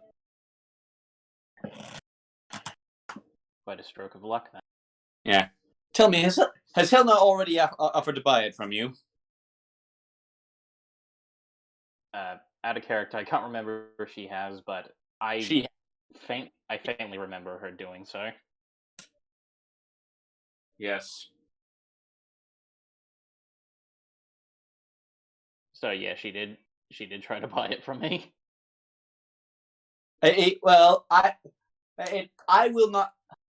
Quite a stroke of luck then. Yeah. Tell me, has Helena already offered to buy it from you? Out of character, I can't remember if she has, but I faintly remember her doing so. Yes. So yeah, she did try to buy it from me. Well, I will not.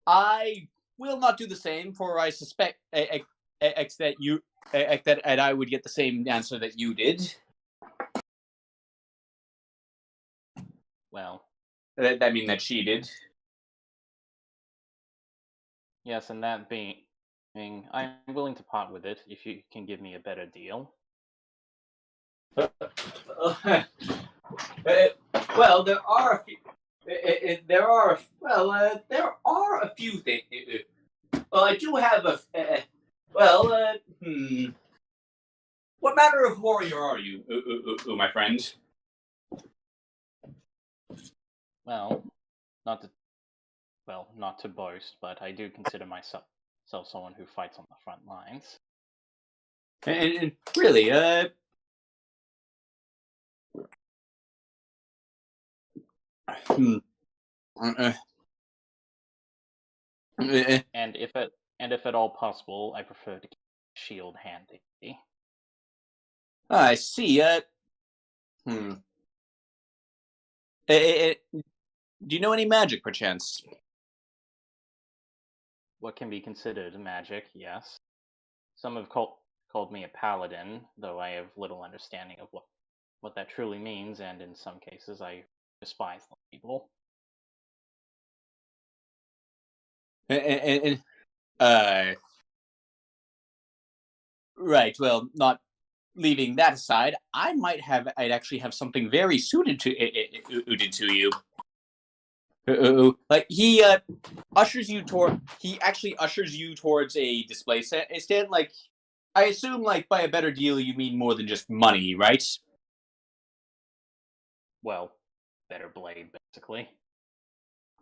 I will not do the same, for I suspect that you that I would get the same answer that you did. Well, That mean that she did. yes, and that being, I'm willing to part with it if you can give me a better deal. Well, there are a few. There are a few things. Well, I do have a. What manner of warrior are you, my friend? Well, not to boast, but I do consider myself someone who fights on the front lines. And really, And if at all possible, I prefer to keep a shield handy. I see. Do you know any magic, perchance? What can be considered magic, yes. Some have called me a paladin, though I have little understanding of what that truly means, and in some cases I despise those people. Right. Well, not leaving that aside, I'd actually have something very suited to you. Like he ushers you towards a display stand. Like I assume, like by a better deal, you mean more than just money, right? Well, better blade, basically.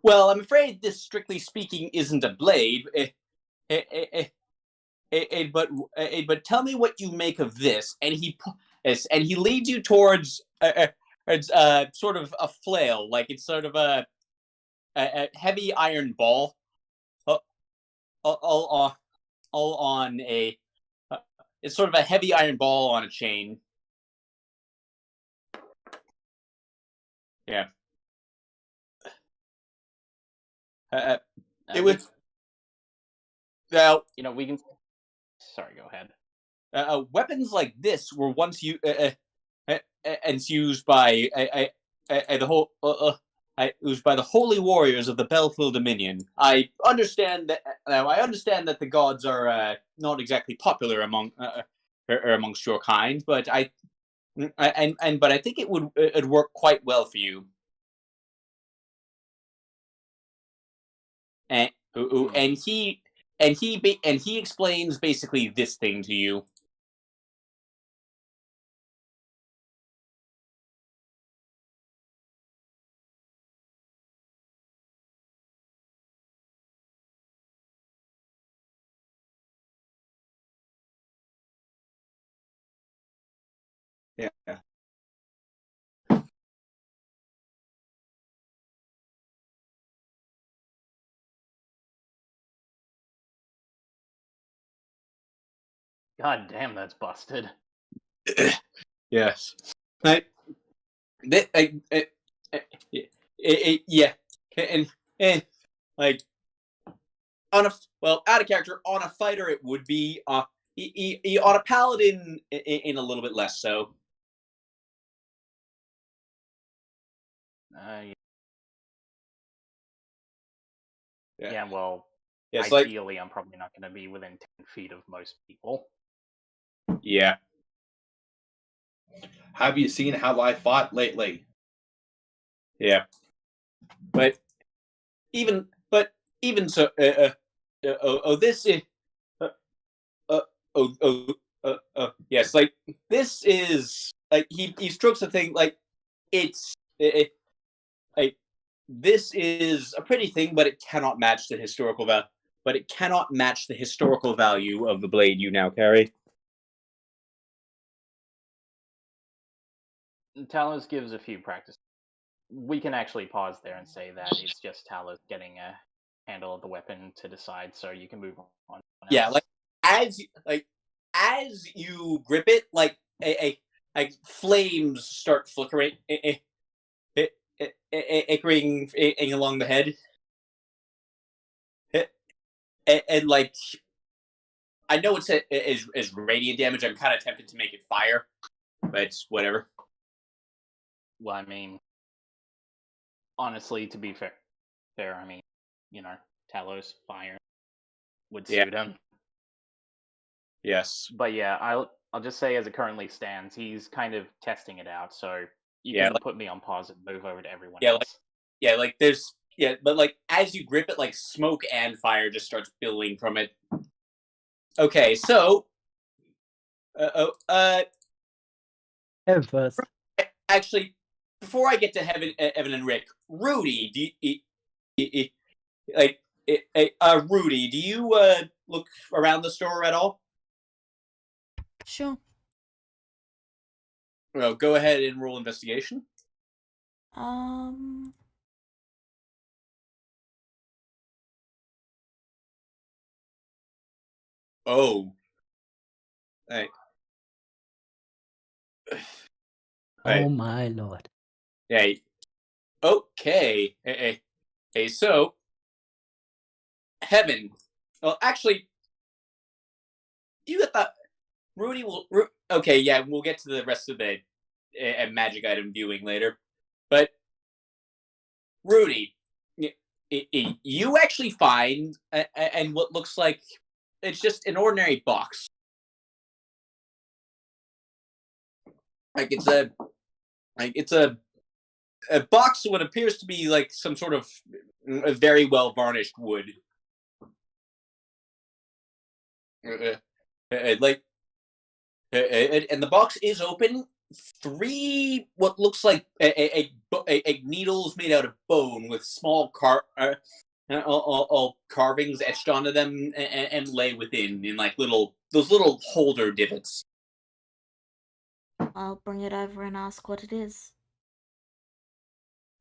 Well, I'm afraid this, strictly speaking, isn't a blade. But tell me what you make of this. And he leads you towards sort of a flail, like it's sort of a heavy iron ball, all on a. It's sort of a heavy iron ball on a chain. Yeah. It would. Now, We can. Sorry, go ahead. Weapons like this were once used by the whole. Used by the holy warriors of the Belfield Dominion. I understand that the gods are not exactly popular amongst your kind, but I think it'd work quite well for you. And he explains basically this thing to you. Yeah. God damn, that's busted. Yes. I, yeah, and like on a out of character on a fighter it would be on a paladin in a little bit less so. Yeah. Yeah. Yeah, well, Yes, like ideally, I'm probably not going to be within 10 feet of most people. yeah. Have you seen how I fought lately? Yeah. But even so, this is yes, like this is like he strokes the thing like it's like this is a pretty thing, but it cannot match the historical value. But it cannot match the historical value of the blade you now carry. Talos gives a few practice. We can actually pause there and say that it's just Talos getting a handle of the weapon to decide, so you can move on. Yeah, as you grip it, like flames start flickering, flickering along the head, and like I know it's as radiant damage. I'm kind of tempted to make it fire, but it's whatever. Well, I mean, honestly, to be fair, I mean, you know, Talos fire would suit him. Yes. But yeah, I'll just say as it currently stands, he's kind of testing it out. So you can put me on pause and move over to everyone else. But like as you grip it, like smoke and fire just starts billowing from it. Okay, so First. actually, before I get to Evan and Rick, Rudy, do you, Rudy, do you look around the store at all? Sure. Well, go ahead and roll investigation. Oh. Hey. Oh my lord. Hey. Okay. Hey, so Heaven. Well, actually, you got that. Rudy will. Okay, yeah, we'll get to the rest of the magic item viewing later. But Rudy, you actually find and what looks like it's just an ordinary box. It's a box of what appears to be like some sort of a very well varnished wood. And the box is open. 3 what looks like needles made out of bone with small carvings etched onto them and lay within in like those little holder divots. I'll bring it over and ask what it is.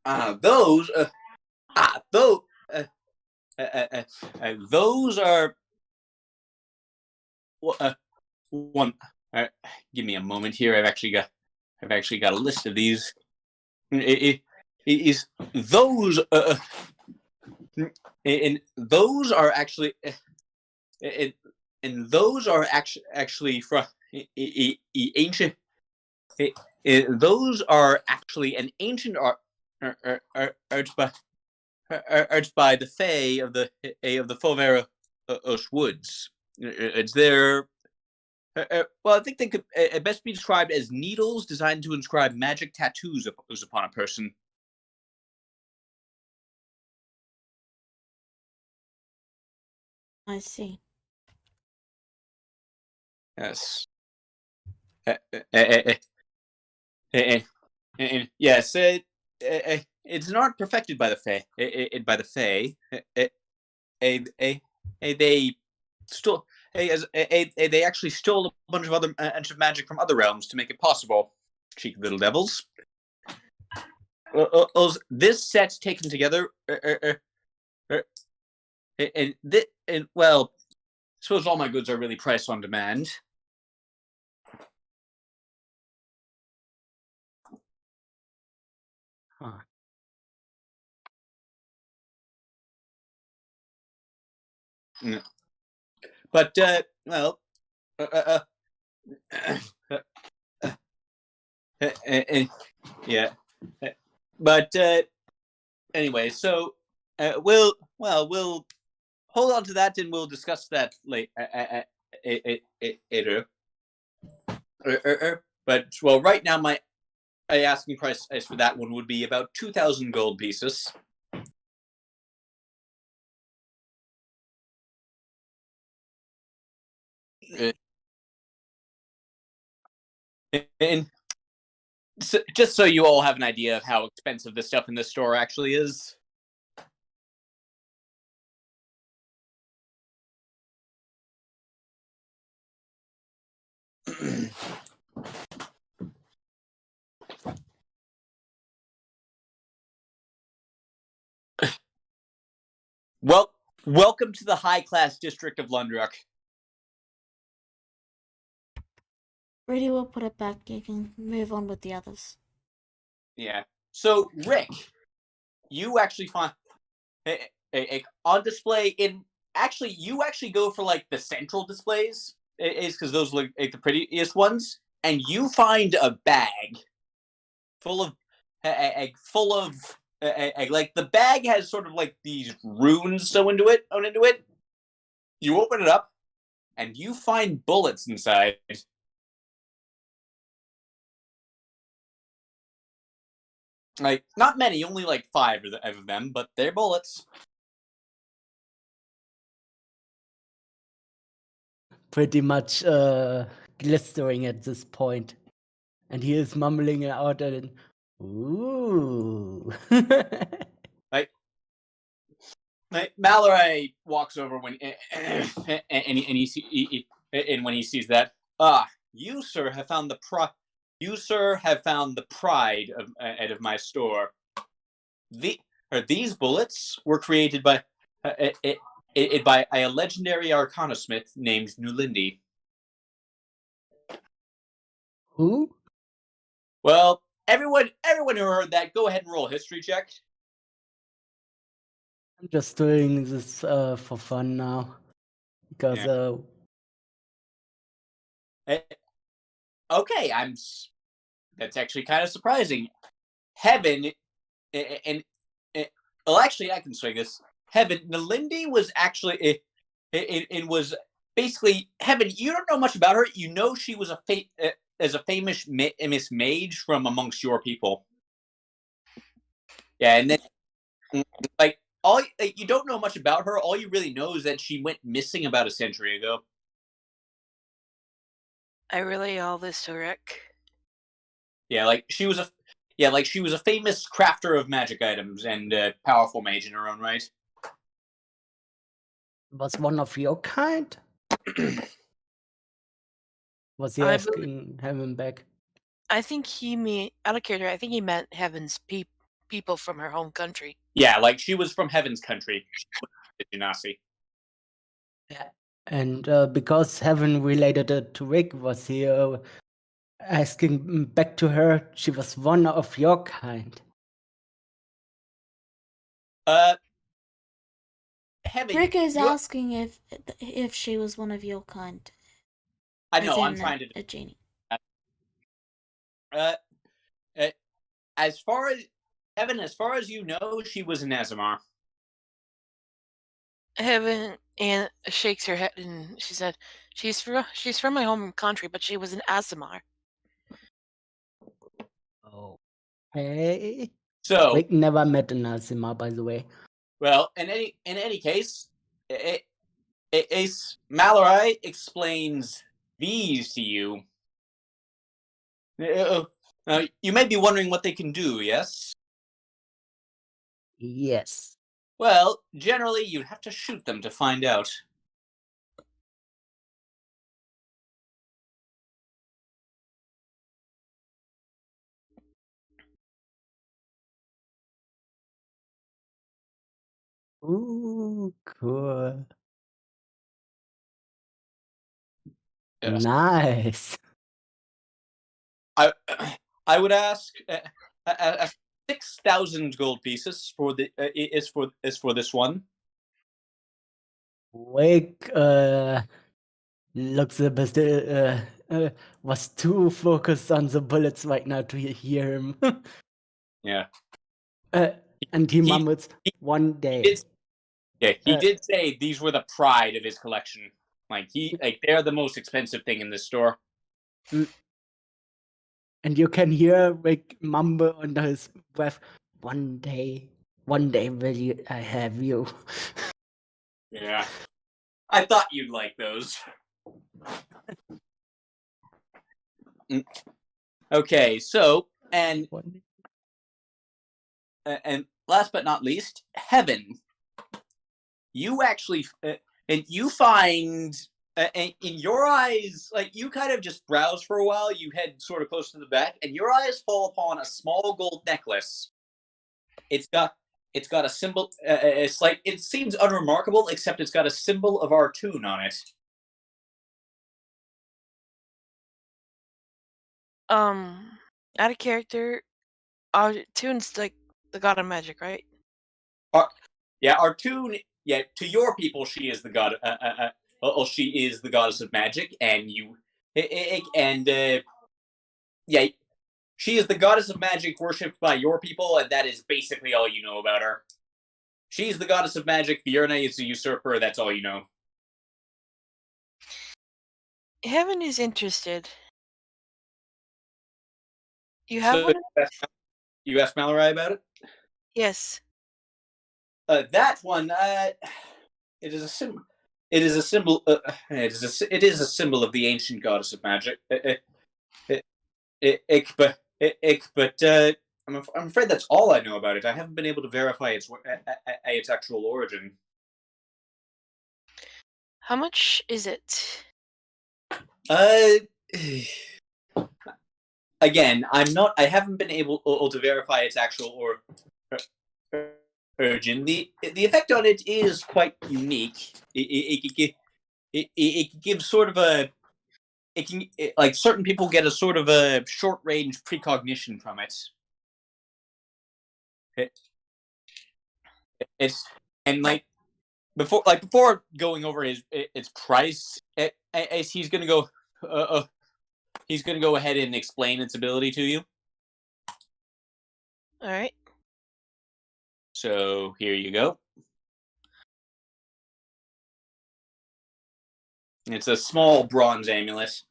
Those are one. Give me a moment here. I've actually got a list of these. Those and those are actually and those are actually from ancient. Those are actually an ancient art by the Fae of the Fulvera Woods. It's their. Well, I think they could best be described as needles designed to inscribe magic tattoos upon a person. I see. Yes. Yes. It's not perfected by the Fae. By the Fae. They stole. They actually stole a bunch of other ancient magic from other realms to make it possible. Cheeky little devils. This set's taken together, and well, I suppose all my goods are really priced on demand. Huh. But well, yeah. But anyway, so we'll hold on to that, and we'll discuss that later. But well, right now my asking price for that one would be about 2,000 gold pieces. And so, just so you all have an idea of how expensive the stuff in this store actually is. Well, welcome to the high-class district of Lundrock. Rudy will put it back. You can move on with the others. Yeah. So, Rick, you actually find on display in. Actually, you actually go for like the central displays, is because those look like the prettiest ones, and you find a bag full of like the bag has sort of like these runes sewn into it. You open it up, and you find bullets inside. Like, not many, only like 5 of them, but they're bullets. Pretty much glistering at this point. And he is mumbling out and ooh. Like Mallory walks over when and he sees that, you sir have found the pride of my store. These bullets were created by by a legendary arcana smith named Nulindi. Who? Well, everyone who heard that, go ahead and roll a history check. I'm just doing this for fun now. Because okay, that's actually kind of surprising. Heaven and well, actually, I can say this. Heaven, Nalindi was actually it was basically Heaven. You don't know much about her. You know she was as a famous Miss Mage from amongst your people. Yeah, and then like you don't know much about her. All you really know is that she went missing about a century ago. I relay all this to Rick. Yeah, like she was a famous crafter of magic items and powerful mage in her own right. was one of your kind? Was he asking Heaven back? I think out of character, I think he meant Heaven's people from her home country. Yeah, like she was from Heaven's country. She was the Genasi. Yeah. And because Heaven related it to Rick, was he asking back to her, she was one of your kind? Heaven, Rick is asking if she was one of your kind. I know, I'm trying to. A genie. As far as Heaven, as far as you know, she was an Azamar. Heaven and shakes her head and she said, "She's from my home country, but she was an Azamar." Oh, hey. So Rick never met an Azima, by the way. Well, in any case, Mallory explains these to you. You may be wondering what they can do, yes? Yes. Well, generally, you'd have to shoot them to find out. Ooh, cool. Yes. Nice. I would ask, 6,000 gold pieces for the is for this one. Wake looks a bit was too focused on the bullets right now to hear him. Yeah. And he mumbles, one day. He did say these were the pride of his collection. Like they're the most expensive thing in this store. And you can hear Rick mumble under his breath, one day will I have you. Yeah. I thought you'd like those. Okay, so and last but not least, Heaven. You actually and you find in your eyes, like you kind of just browse for a while. You head sort of close to the back, and your eyes fall upon a small gold necklace. It's got a symbol. It's like it seems unremarkable, except it's got a symbol of our tune on it. Out of character, Tune's like the god of magic, right? Yeah, our tune. Yeah, to your people, she is the god. She is the goddess of magic, and yeah, she is the goddess of magic worshipped by your people, and that is basically all you know about her. She's the goddess of magic. Bjorna is the usurper. That's all you know. Heaven is interested. You So have one? you asked Malarai about it? Yes. That one, it is a symbol. It is a symbol. It is a symbol of the ancient goddess of magic. But I'm afraid that's all I know about it. I haven't been able to verify its actual origin. How much is it? Again, I haven't been able to verify its actual origin. The effect on it is quite unique. It can give sort of a. Like certain people get a sort of a short range precognition from it. It's and like before going over its price, he's gonna go. He's gonna go ahead and explain its ability to you. All right. So here you go. It's a small bronze amulet.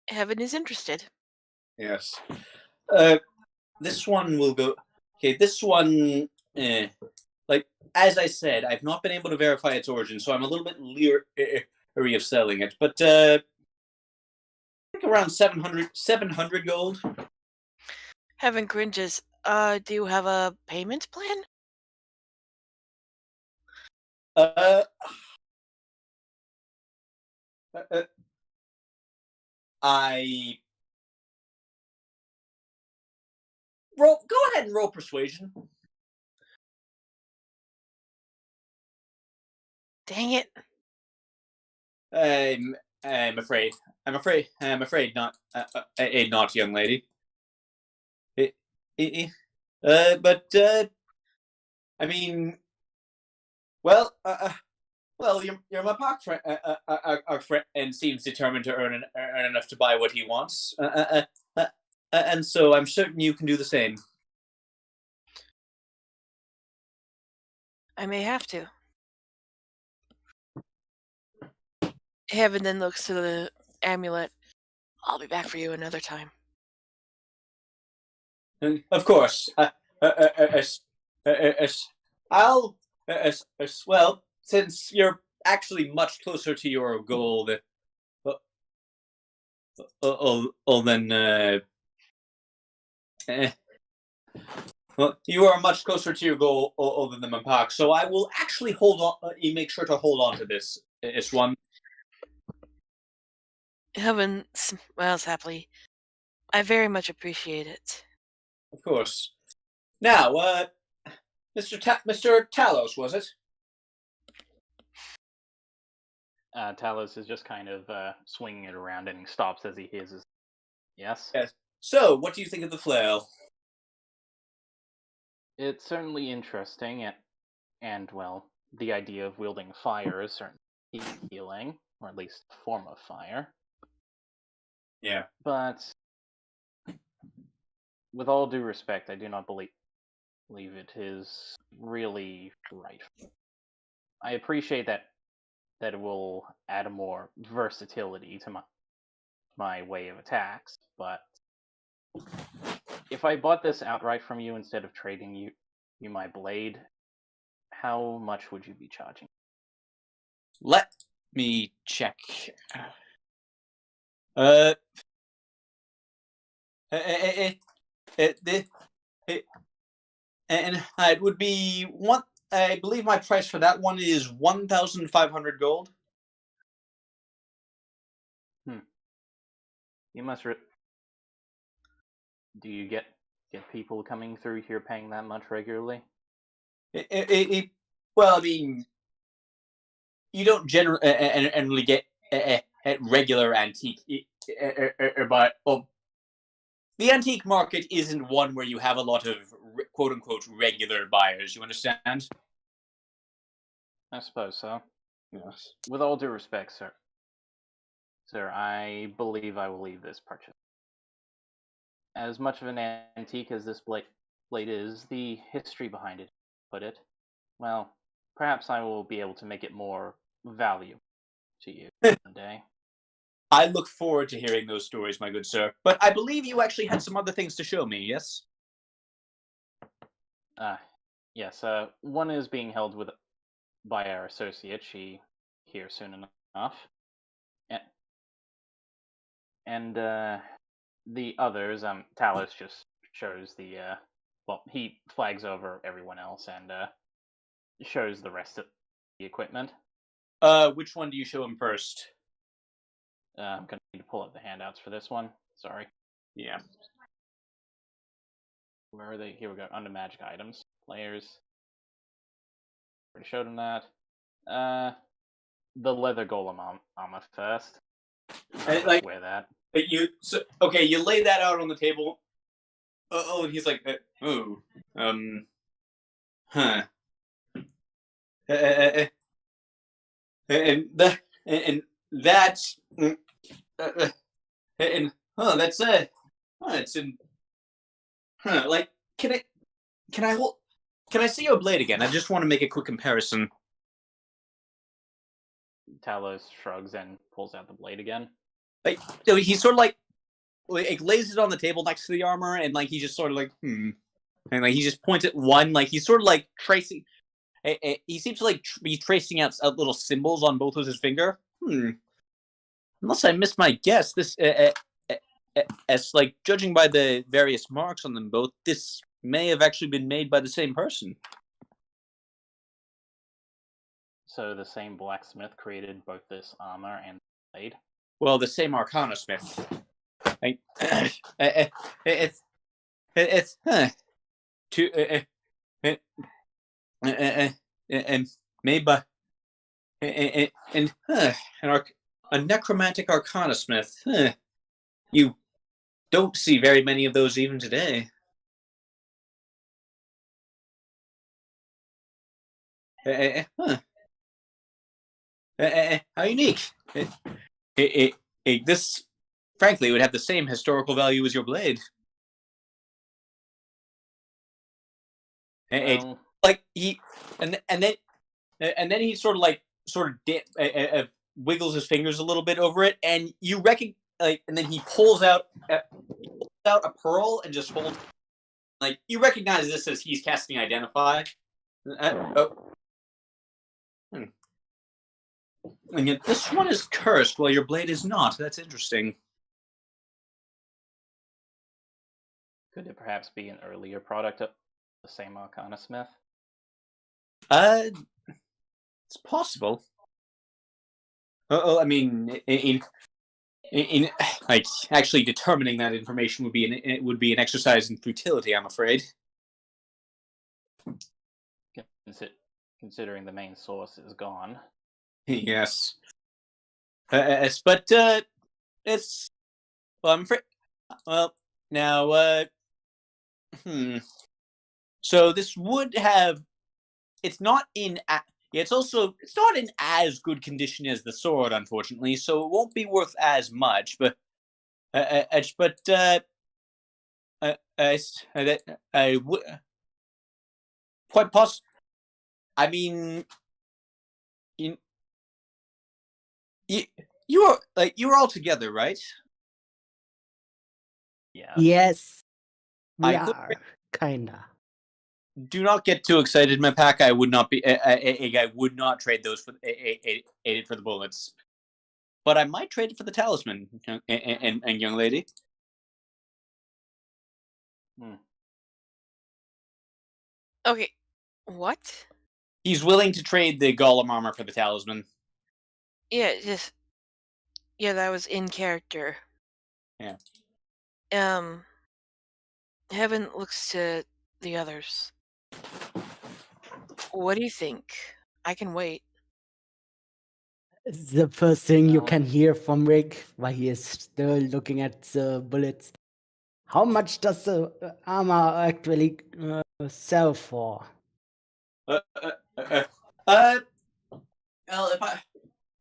Heaven is interested. Yes. This one will go. Okay, this one. Like as I said, I've not been able to verify its origin, so I'm a little bit leery of selling it. But I think around 700 gold. Heaven cringes. Do you have a payment plan? I roll. Go ahead and roll persuasion. Dang it. I'm afraid not. Not, young lady. But I mean, well, your Mapak friend and seems determined to earn enough to buy what he wants. And so I'm certain you can do the same. I may have to. Heaven then looks to the amulet. I'll be back for you another time. Of course. I'll. Well, since you're actually much closer to your goal, then. Well, you are much closer to your goal than the Mapak, so I will actually hold on. You make sure to hold on to this one. Heaven smiles happily. I very much appreciate it. Of course. Now, Mr. Talos, was it? Talos is just kind of swinging it around, and he stops as he hears his yes. Yes. So, what do you think of the flail? It's certainly interesting, and well, the idea of wielding fire is certainly healing, or at least a form of fire. Yeah. But with all due respect, I do not believe it is really right. I appreciate that it will add more versatility to my way of attacks, but if I bought this outright from you instead of trading you my blade, how much would you be charging? Let me check. And it would be one. I believe my price for that one is 1,500 gold. You must. Do you get people coming through here paying that much regularly? Well, I mean, you don't generally get regular antique, but well, the antique market isn't one where you have a lot of quote unquote regular buyers. You understand? I suppose so. Yes. With all due respect, sir, I believe I will leave this purchase. As much of an antique as this blade is, the history behind it, put it, well, perhaps I will be able to make it more valuable to you one day. I look forward to hearing those stories, my good sir. But I believe you actually had some other things to show me, yes? Yes. One is being held by our associate. She here soon enough. And the others, Talos just shows the he flags over everyone else and shows the rest of the equipment. Which one do you show him first? I'm gonna need to pull up the handouts for this one. Sorry. Yeah. Where are they? Here we go. Under magic items, players. Already showed him that. The leather golem armor first. Like, wear that. You lay that out on the table. And he's like, huh. And that's that's it's in like can I see your blade again? I just want to make a quick comparison. Talos shrugs and pulls out the blade again. Like he sort of like lays it on the table next to the armor, and like he just sort of like and like he just points at one, like he's sort of like tracing. He seems to like be tracing out little symbols on both of his finger. Unless I missed my guess, this as like judging by the various marks on them both, this may have actually been made by the same person. So the same blacksmith created both this armor and blade? Well, the same Arcana smith. And made by a necromantic Arcana smith. You don't see very many of those even today. How unique. This, frankly, would have the same historical value as your blade. Like he, and then he sort of wiggles his fingers a little bit over it, and you recognize, and then he pulls out a pearl and just holds. Like you recognize this as he's casting Identify. And yet this one is cursed while your blade is not. That's interesting. Could it perhaps be an earlier product of the same Arcana Smith? It's possible. I mean, in like actually determining that information would be an exercise in futility, I'm afraid. Considering the main source is gone. Yes. But it's well, I'm afraid. Well, now, so this would have. It's not in. It's not in as good condition as the sword, unfortunately. So it won't be worth as much. But I would quite possibly. I mean, you, you were all together, right? Yeah. Yes, we I could. are kinda. Do not get too excited, my pack. I would not be. I would not trade those for it for the bullets, but I might trade it for the talisman, and young lady. Okay, what? He's willing to trade the golem armor for the talisman. Yeah, that was in character. Yeah. Heaven looks to the others. What do you think? I can wait. The first thing you Well- can hear from Rick while he is still looking at the bullets. How much does the armor actually sell for?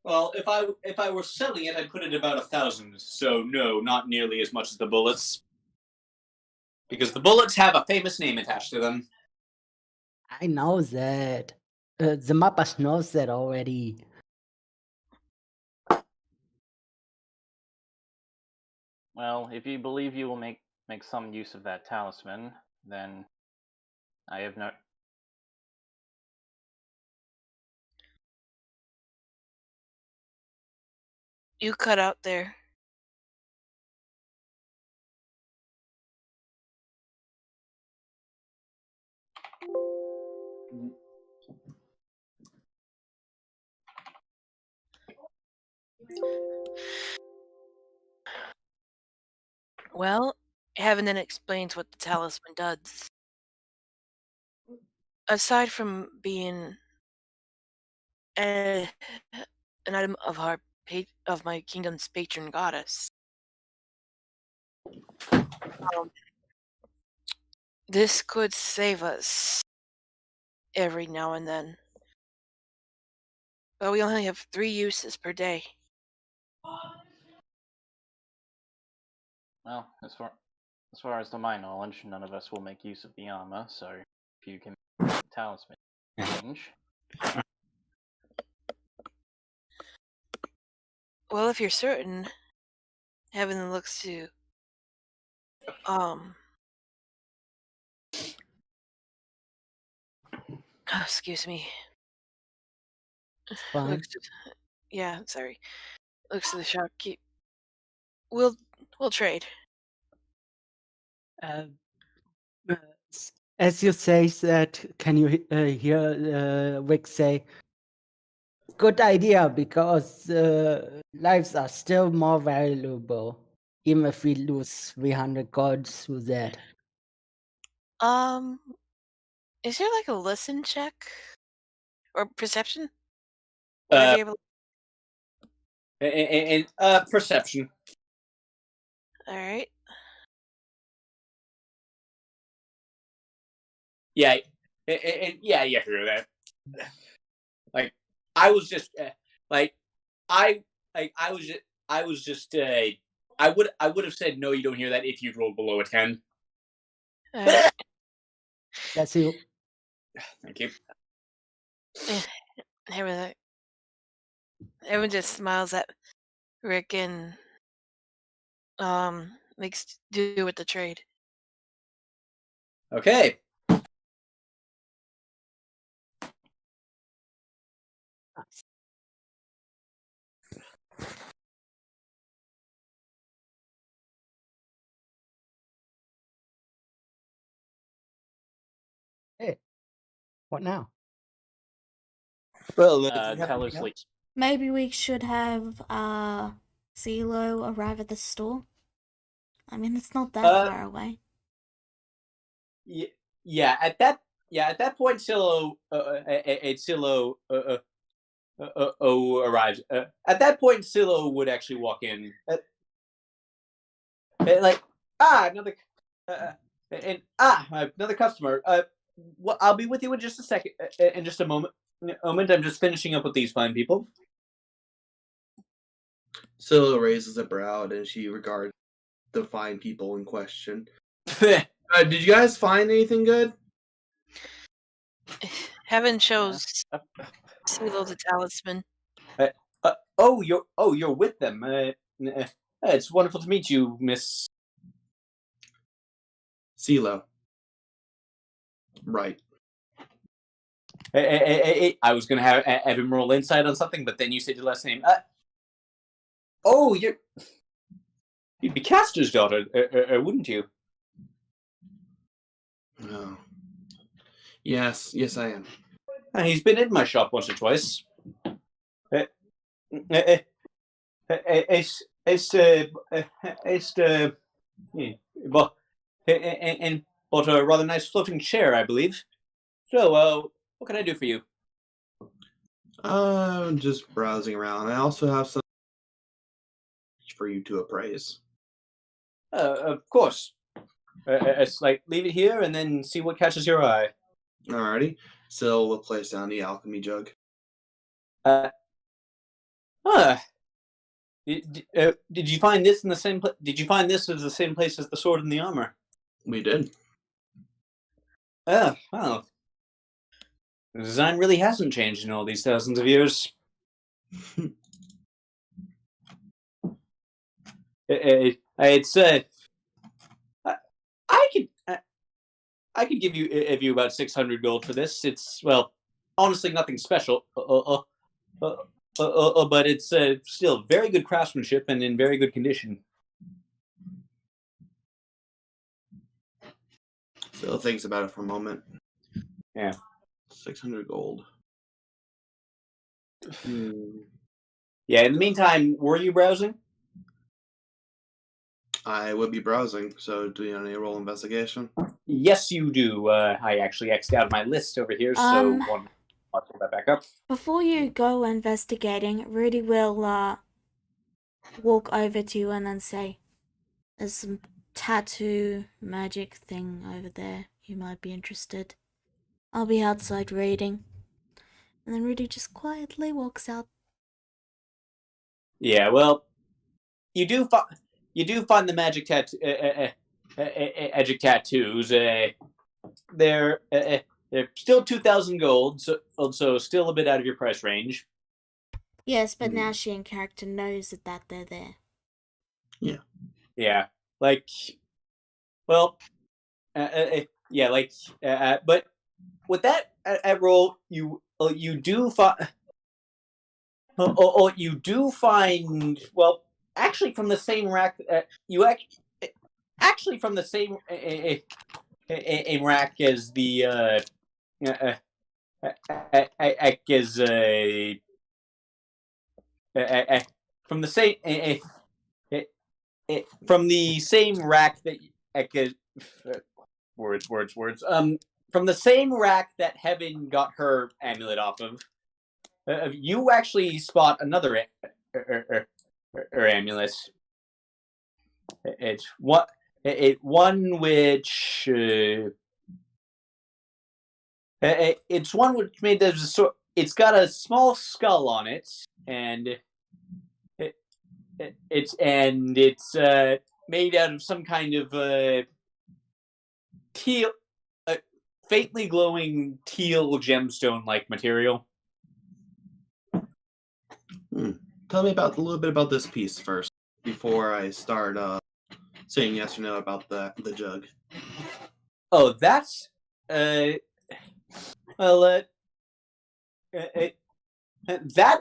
Well, if I were selling it, I'd put it about 1,000. So no, not nearly as much as the bullets, because the bullets have a famous name attached to them. I know that. The Mappas knows that already. Well, if you believe you will make some use of that talisman, then I have no. You cut out there. Well, Heaven then explains what the talisman does. Aside from being an item of my kingdom's patron goddess, this could save us every now and then. But we only have 3 uses per day. Well, as far as to my knowledge, none of us will make use of the armor. So if you can make the talisman change. Well, if you're certain, Heaven looks to excuse me. Fine. Sorry. Looks to the shopkeep. We'll trade. As you say that, can you hear Rick say, good idea, because lives are still more valuable, even if we lose 300 gold through that. Is there like a listen check? Or perception? Would I be able And perception. Alright. Yeah, and yeah, you hear that. Like, I was just like, I would have said no. You don't hear that if you'd rolled below a 10. Alright. That's you. Thank you. Everyone just smiles at Rick and makes do with the trade. Okay. Hey, what now? Well, Tell us, Maybe we should have CeeLo arrive at the store? I mean, it's not that far away. Yeah. At that point, Silo arrives. At that point, Silo would actually walk in. Another another customer. I'll be with you in just a second. In just a moment. I'm just finishing up with these fine people. Scylla raises a brow as she regards the fine people in question. Did you guys find anything good? Heaven shows CeeLo the talisman. You're with them. It's wonderful to meet you, Miss CeeLo. Right. I was gonna have him roll insight on something, but then you said your last name. You'd be Castor's daughter, wouldn't you? Oh. Yes, I am. He's been in my shop once or twice. But bought a rather nice floating chair, I believe. So, what can I do for you? Just browsing around. I also have some for you to appraise. Of course. It's like, leave it here and then see what catches your eye. Alrighty. So we'll place down the alchemy jug. Did you find this in the same place? Did you find this as the same place as the sword and the armor? We did. Oh, well. The design really hasn't changed in all these thousands of years. I could give you about 600 gold for this. It's, well, honestly nothing special. But it's still very good craftsmanship and in very good condition. Still thinks about it for a moment. Yeah. 600 gold. Yeah, in the meantime, were you browsing? I would be browsing, so do you need a roll investigation? Yes, you do. I actually X'd out my list over here, so I'll put that back up. Before you go investigating, Rudy will walk over to you and then say, "There's some tattoo magic thing over there. You might be interested. I'll be outside reading." And then Rudy just quietly walks out. Yeah, well, you do find the magic tattoos. They're still 2,000 gold, so still a bit out of your price range. Yes, but now she in character knows that they're there. Yeah. Yeah, like, well, but with that roll, you do find. You do find, well, actually from the same rack. Actually from the same rack as the from the same from the same rack that words from the same rack that Heaven got her amulet off of. You actually spot another amulet. It's one which it's one which made there's a sort. It's got a small skull on it, and it's made out of some kind of teal, faintly glowing teal gemstone-like material. Tell me a little bit about this piece first, before I start saying yes or no about the jug. Oh, that's that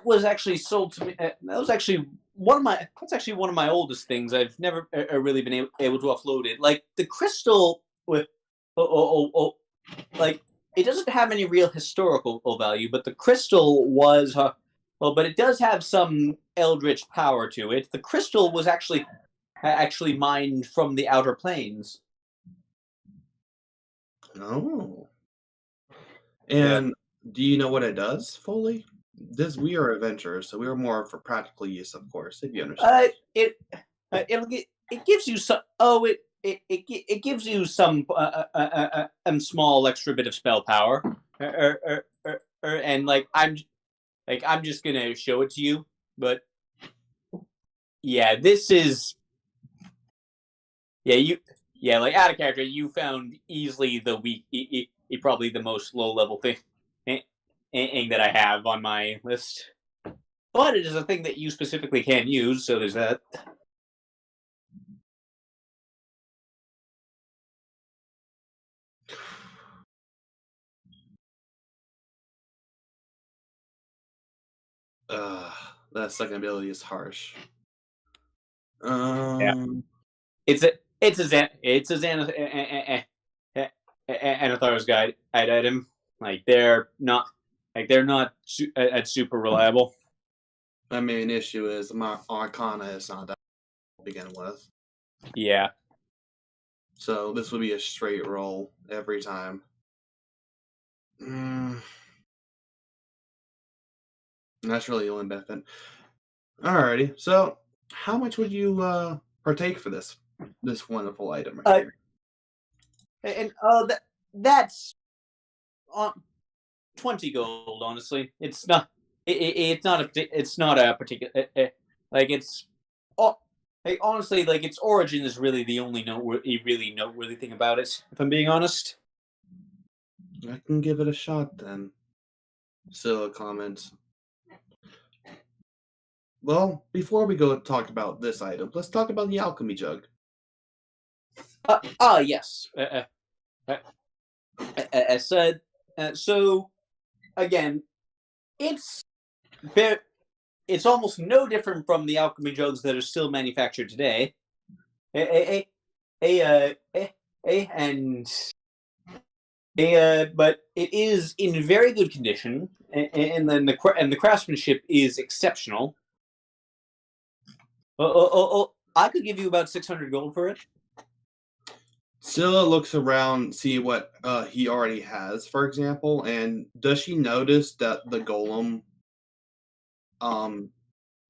was actually sold to me. That's actually one of my oldest things. I've never really been able to offload it. Like the crystal with like it doesn't have any real historical value, but the crystal was but it does have some eldritch power to it. The crystal was actually mined from the outer planes. Oh. Yeah. And do you know what it does fully? We are adventurers, so we are more for practical use, of course, if you understand. It gives you some. Oh, it gives you some small extra bit of spell power. And I'm just gonna show it to you, but yeah, this is like out of character. You found easily the probably the most low level thing that I have on my list, but it is a thing that you specifically can use. So there's that. That second ability is harsh. It's a Xanathar's guide item. Like they're not super reliable. My main issue is my Arcana is not that to begin with. Yeah. So this would be a straight roll every time. That's really the only benefit. Alrighty, so how much would you partake for this wonderful item right here? And that's 20 gold. Honestly, it's not. It's not a particular. Honestly, like its origin is really the only really noteworthy thing about it. If I'm being honest, I can give it a shot then. Still a comment. Well, before we go talk about this item, let's talk about the alchemy jug. Yes. So again, it's almost no different from the alchemy jugs that are still manufactured today. But it is in very good condition, and then the craftsmanship is exceptional. I could give you about 600 gold for it. Scylla looks around, see what he already has, for example, and does she notice that the golem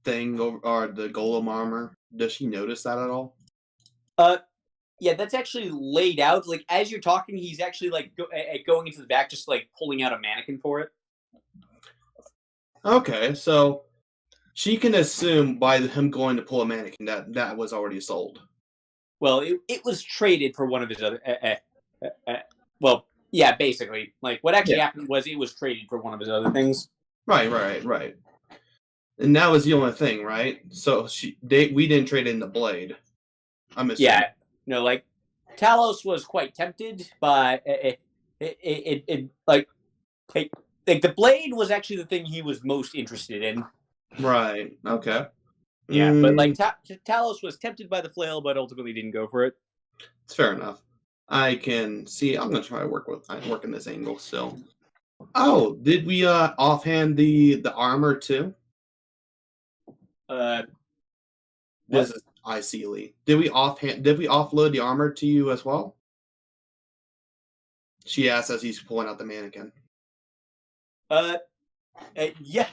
thing or the golem armor? Does she notice that at all? Yeah, that's actually laid out. Like as you're talking, he's actually like going into the back, just like pulling out a mannequin for it. Okay, so she can assume by him going to pull a mannequin that was already sold. Well, it was traded for one of his other. Well, yeah, basically, like what actually happened was it was traded for one of his other things. Right. And that was the only thing, right? So we didn't trade in the blade. I'm assuming. Yeah, no, like Talos was quite tempted by it like the blade was actually the thing he was most interested in. Right. Okay. Yeah, but like Talos was tempted by the flail, but ultimately didn't go for it. It's fair enough. I can see. I'm gonna try to work in this angle still. Oh, did we offhand the armor too? This is Lee. Did we offload the armor to you as well? She asks as he's pulling out the mannequin. Yeah.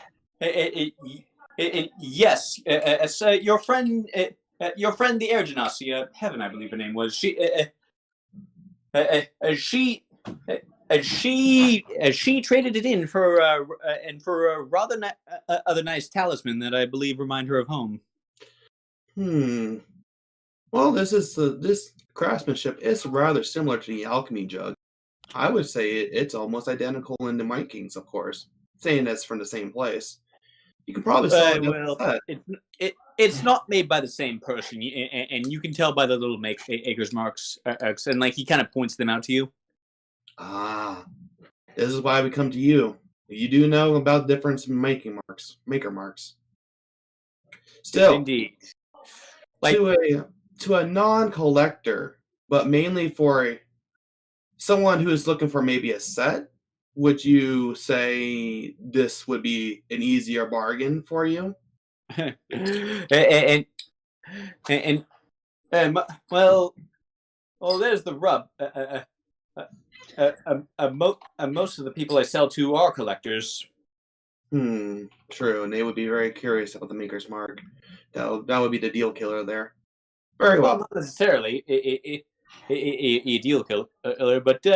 Yes. So your friend the Air Genasi, Heaven, I believe her name was. She traded it in for a rather other nice talisman that I believe remind her of home. Well, this craftsmanship is rather similar to the alchemy jug. I would say it's almost identical in the Vikings, of course. Saying that's from the same place. You can probably sell it's not made by the same person, and you can tell by the little acres marks, and like he kind of points them out to you. This is why we come to you. You do know about the difference in maker marks. Still, indeed, like to a non-collector, but mainly for someone who is looking for maybe a set. would you say this would be an easier bargain for you? and well, there's the rub. Most of the people I sell to are collectors. True, and they would be very curious about the Maker's Mark. That would be the deal killer there. Very Well, well. not necessarily a deal killer, but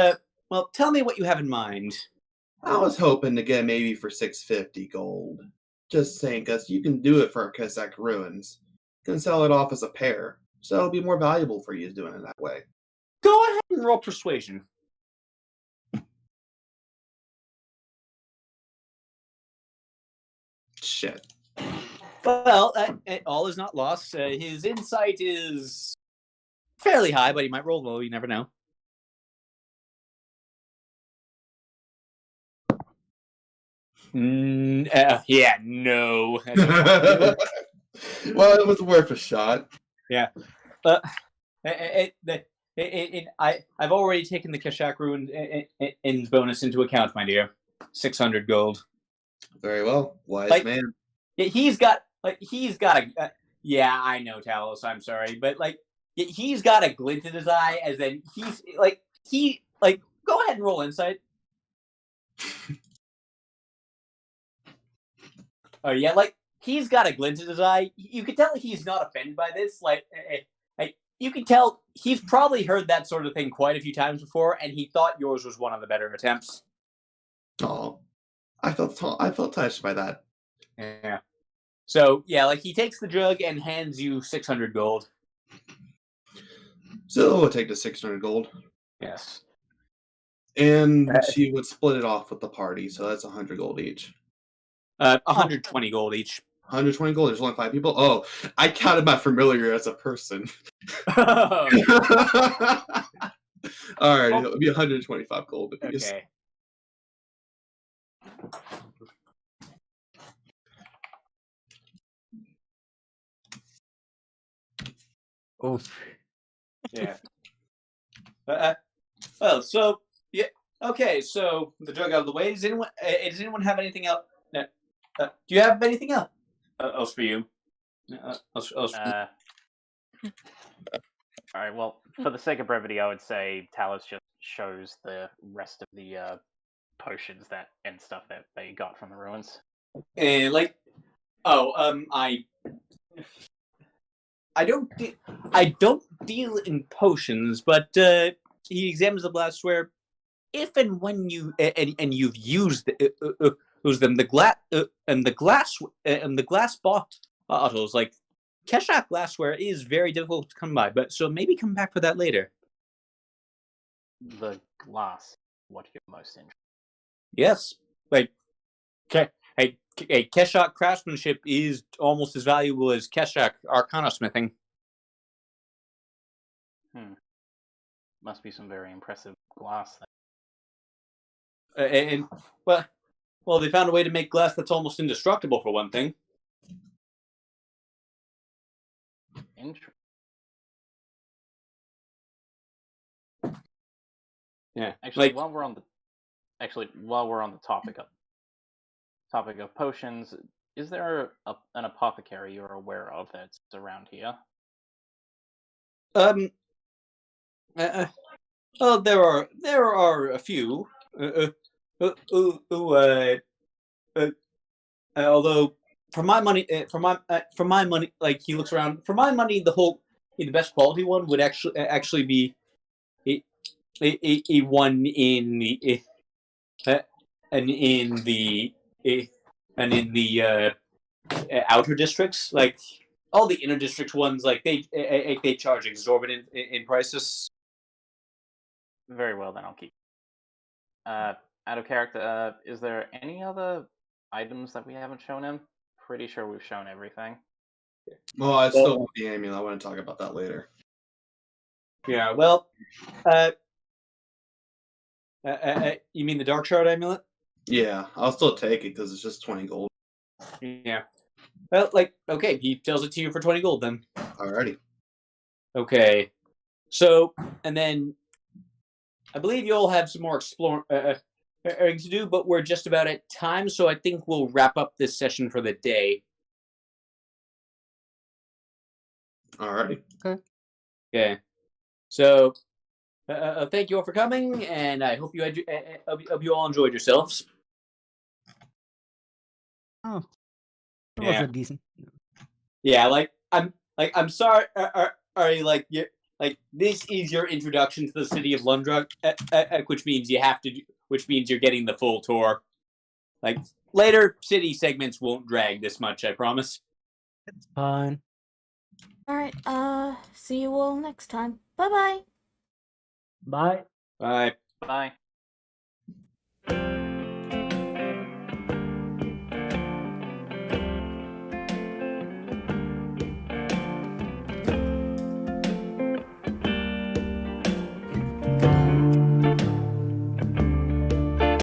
well, tell me what you have in mind. I was hoping to get maybe for 650 gold. Just saying, because you can do it for Kazakh ruins. You can sell it off as a pair, so it'll be more valuable for you doing it that way. Go ahead and roll persuasion. Shit. Well, all is not lost. His insight is fairly high, but he might roll low. You never know. Yeah, no. Well, it was worth a shot. Yeah. I've already taken the Kashak ruins bonus into account, my dear. 600 gold. Very well, wise man. He's got a. Yeah, I know, Talos. I'm sorry, but he's got a glint in his eye, as in go ahead and roll insight. Oh yeah, he's got a glint in his eye. You can tell he's not offended by this. You can tell he's probably heard that sort of thing quite a few times before, and he thought yours was one of the better attempts. Oh, I felt touched by that. Yeah. So yeah, he takes the jug and hands you 600 gold. So we'll take the 600 gold. Yes. And she would split it off with the party, so that's 100 gold each. 120 gold each. 120 gold. There's only 5 people. Oh, I counted my familiar as a person. All right, it'll be 125 gold. Okay. Oh. Yeah. Well, so yeah. Okay, so the jug out of the way. Does anyone have anything else? Do you have anything else for you? Else for you? All right. Well, for the sake of brevity, I would say Talos just shows the rest of the potions and stuff that they got from the ruins. I don't deal in potions, but he examines the glassware. If and when you've used them, the glass bottles, Keshak glassware is very difficult to come by, but so maybe come back for that later. The glass, what you're most interested. Yes, Keshak craftsmanship is almost as valuable as Keshak arcana smithing. Must be some very impressive glass. And well, they found a way to make glass that's almost indestructible for one thing. Interesting. Yeah. Actually, while we're on the topic of potions, is there an apothecary you're aware of that's around here? Well, there are a few. Although for my money, he looks around. For my money, the best quality one would actually be a one in the outer districts. All the inner districts ones, they charge exorbitant in prices. Very well, then I'll keep. Out of character, is there any other items that we haven't shown him? Pretty sure we've shown everything. Well, I still want the amulet. I want to talk about that later. Yeah, well, you mean the Dark Shard amulet? Yeah, I'll still take it because it's just 20 gold. Yeah. Well, okay, he tells it to you for 20 gold then. Alrighty. Okay. So, and then I believe you'll have some more to do, but we're just about at time, so I think we'll wrap up this session for the day. Alrighty. Okay. So, thank you all for coming, and I hope you hope you all enjoyed yourselves. Oh, it Yeah. was a decent. Yeah, I'm sorry. Are you like this is your introduction to the city of Lundrug, which means you have to, which means you're getting the full tour. Like later city segments won't drag this much, I promise. It's fine. Alright, see you all next time. Bye-bye. Bye. Bye. Bye.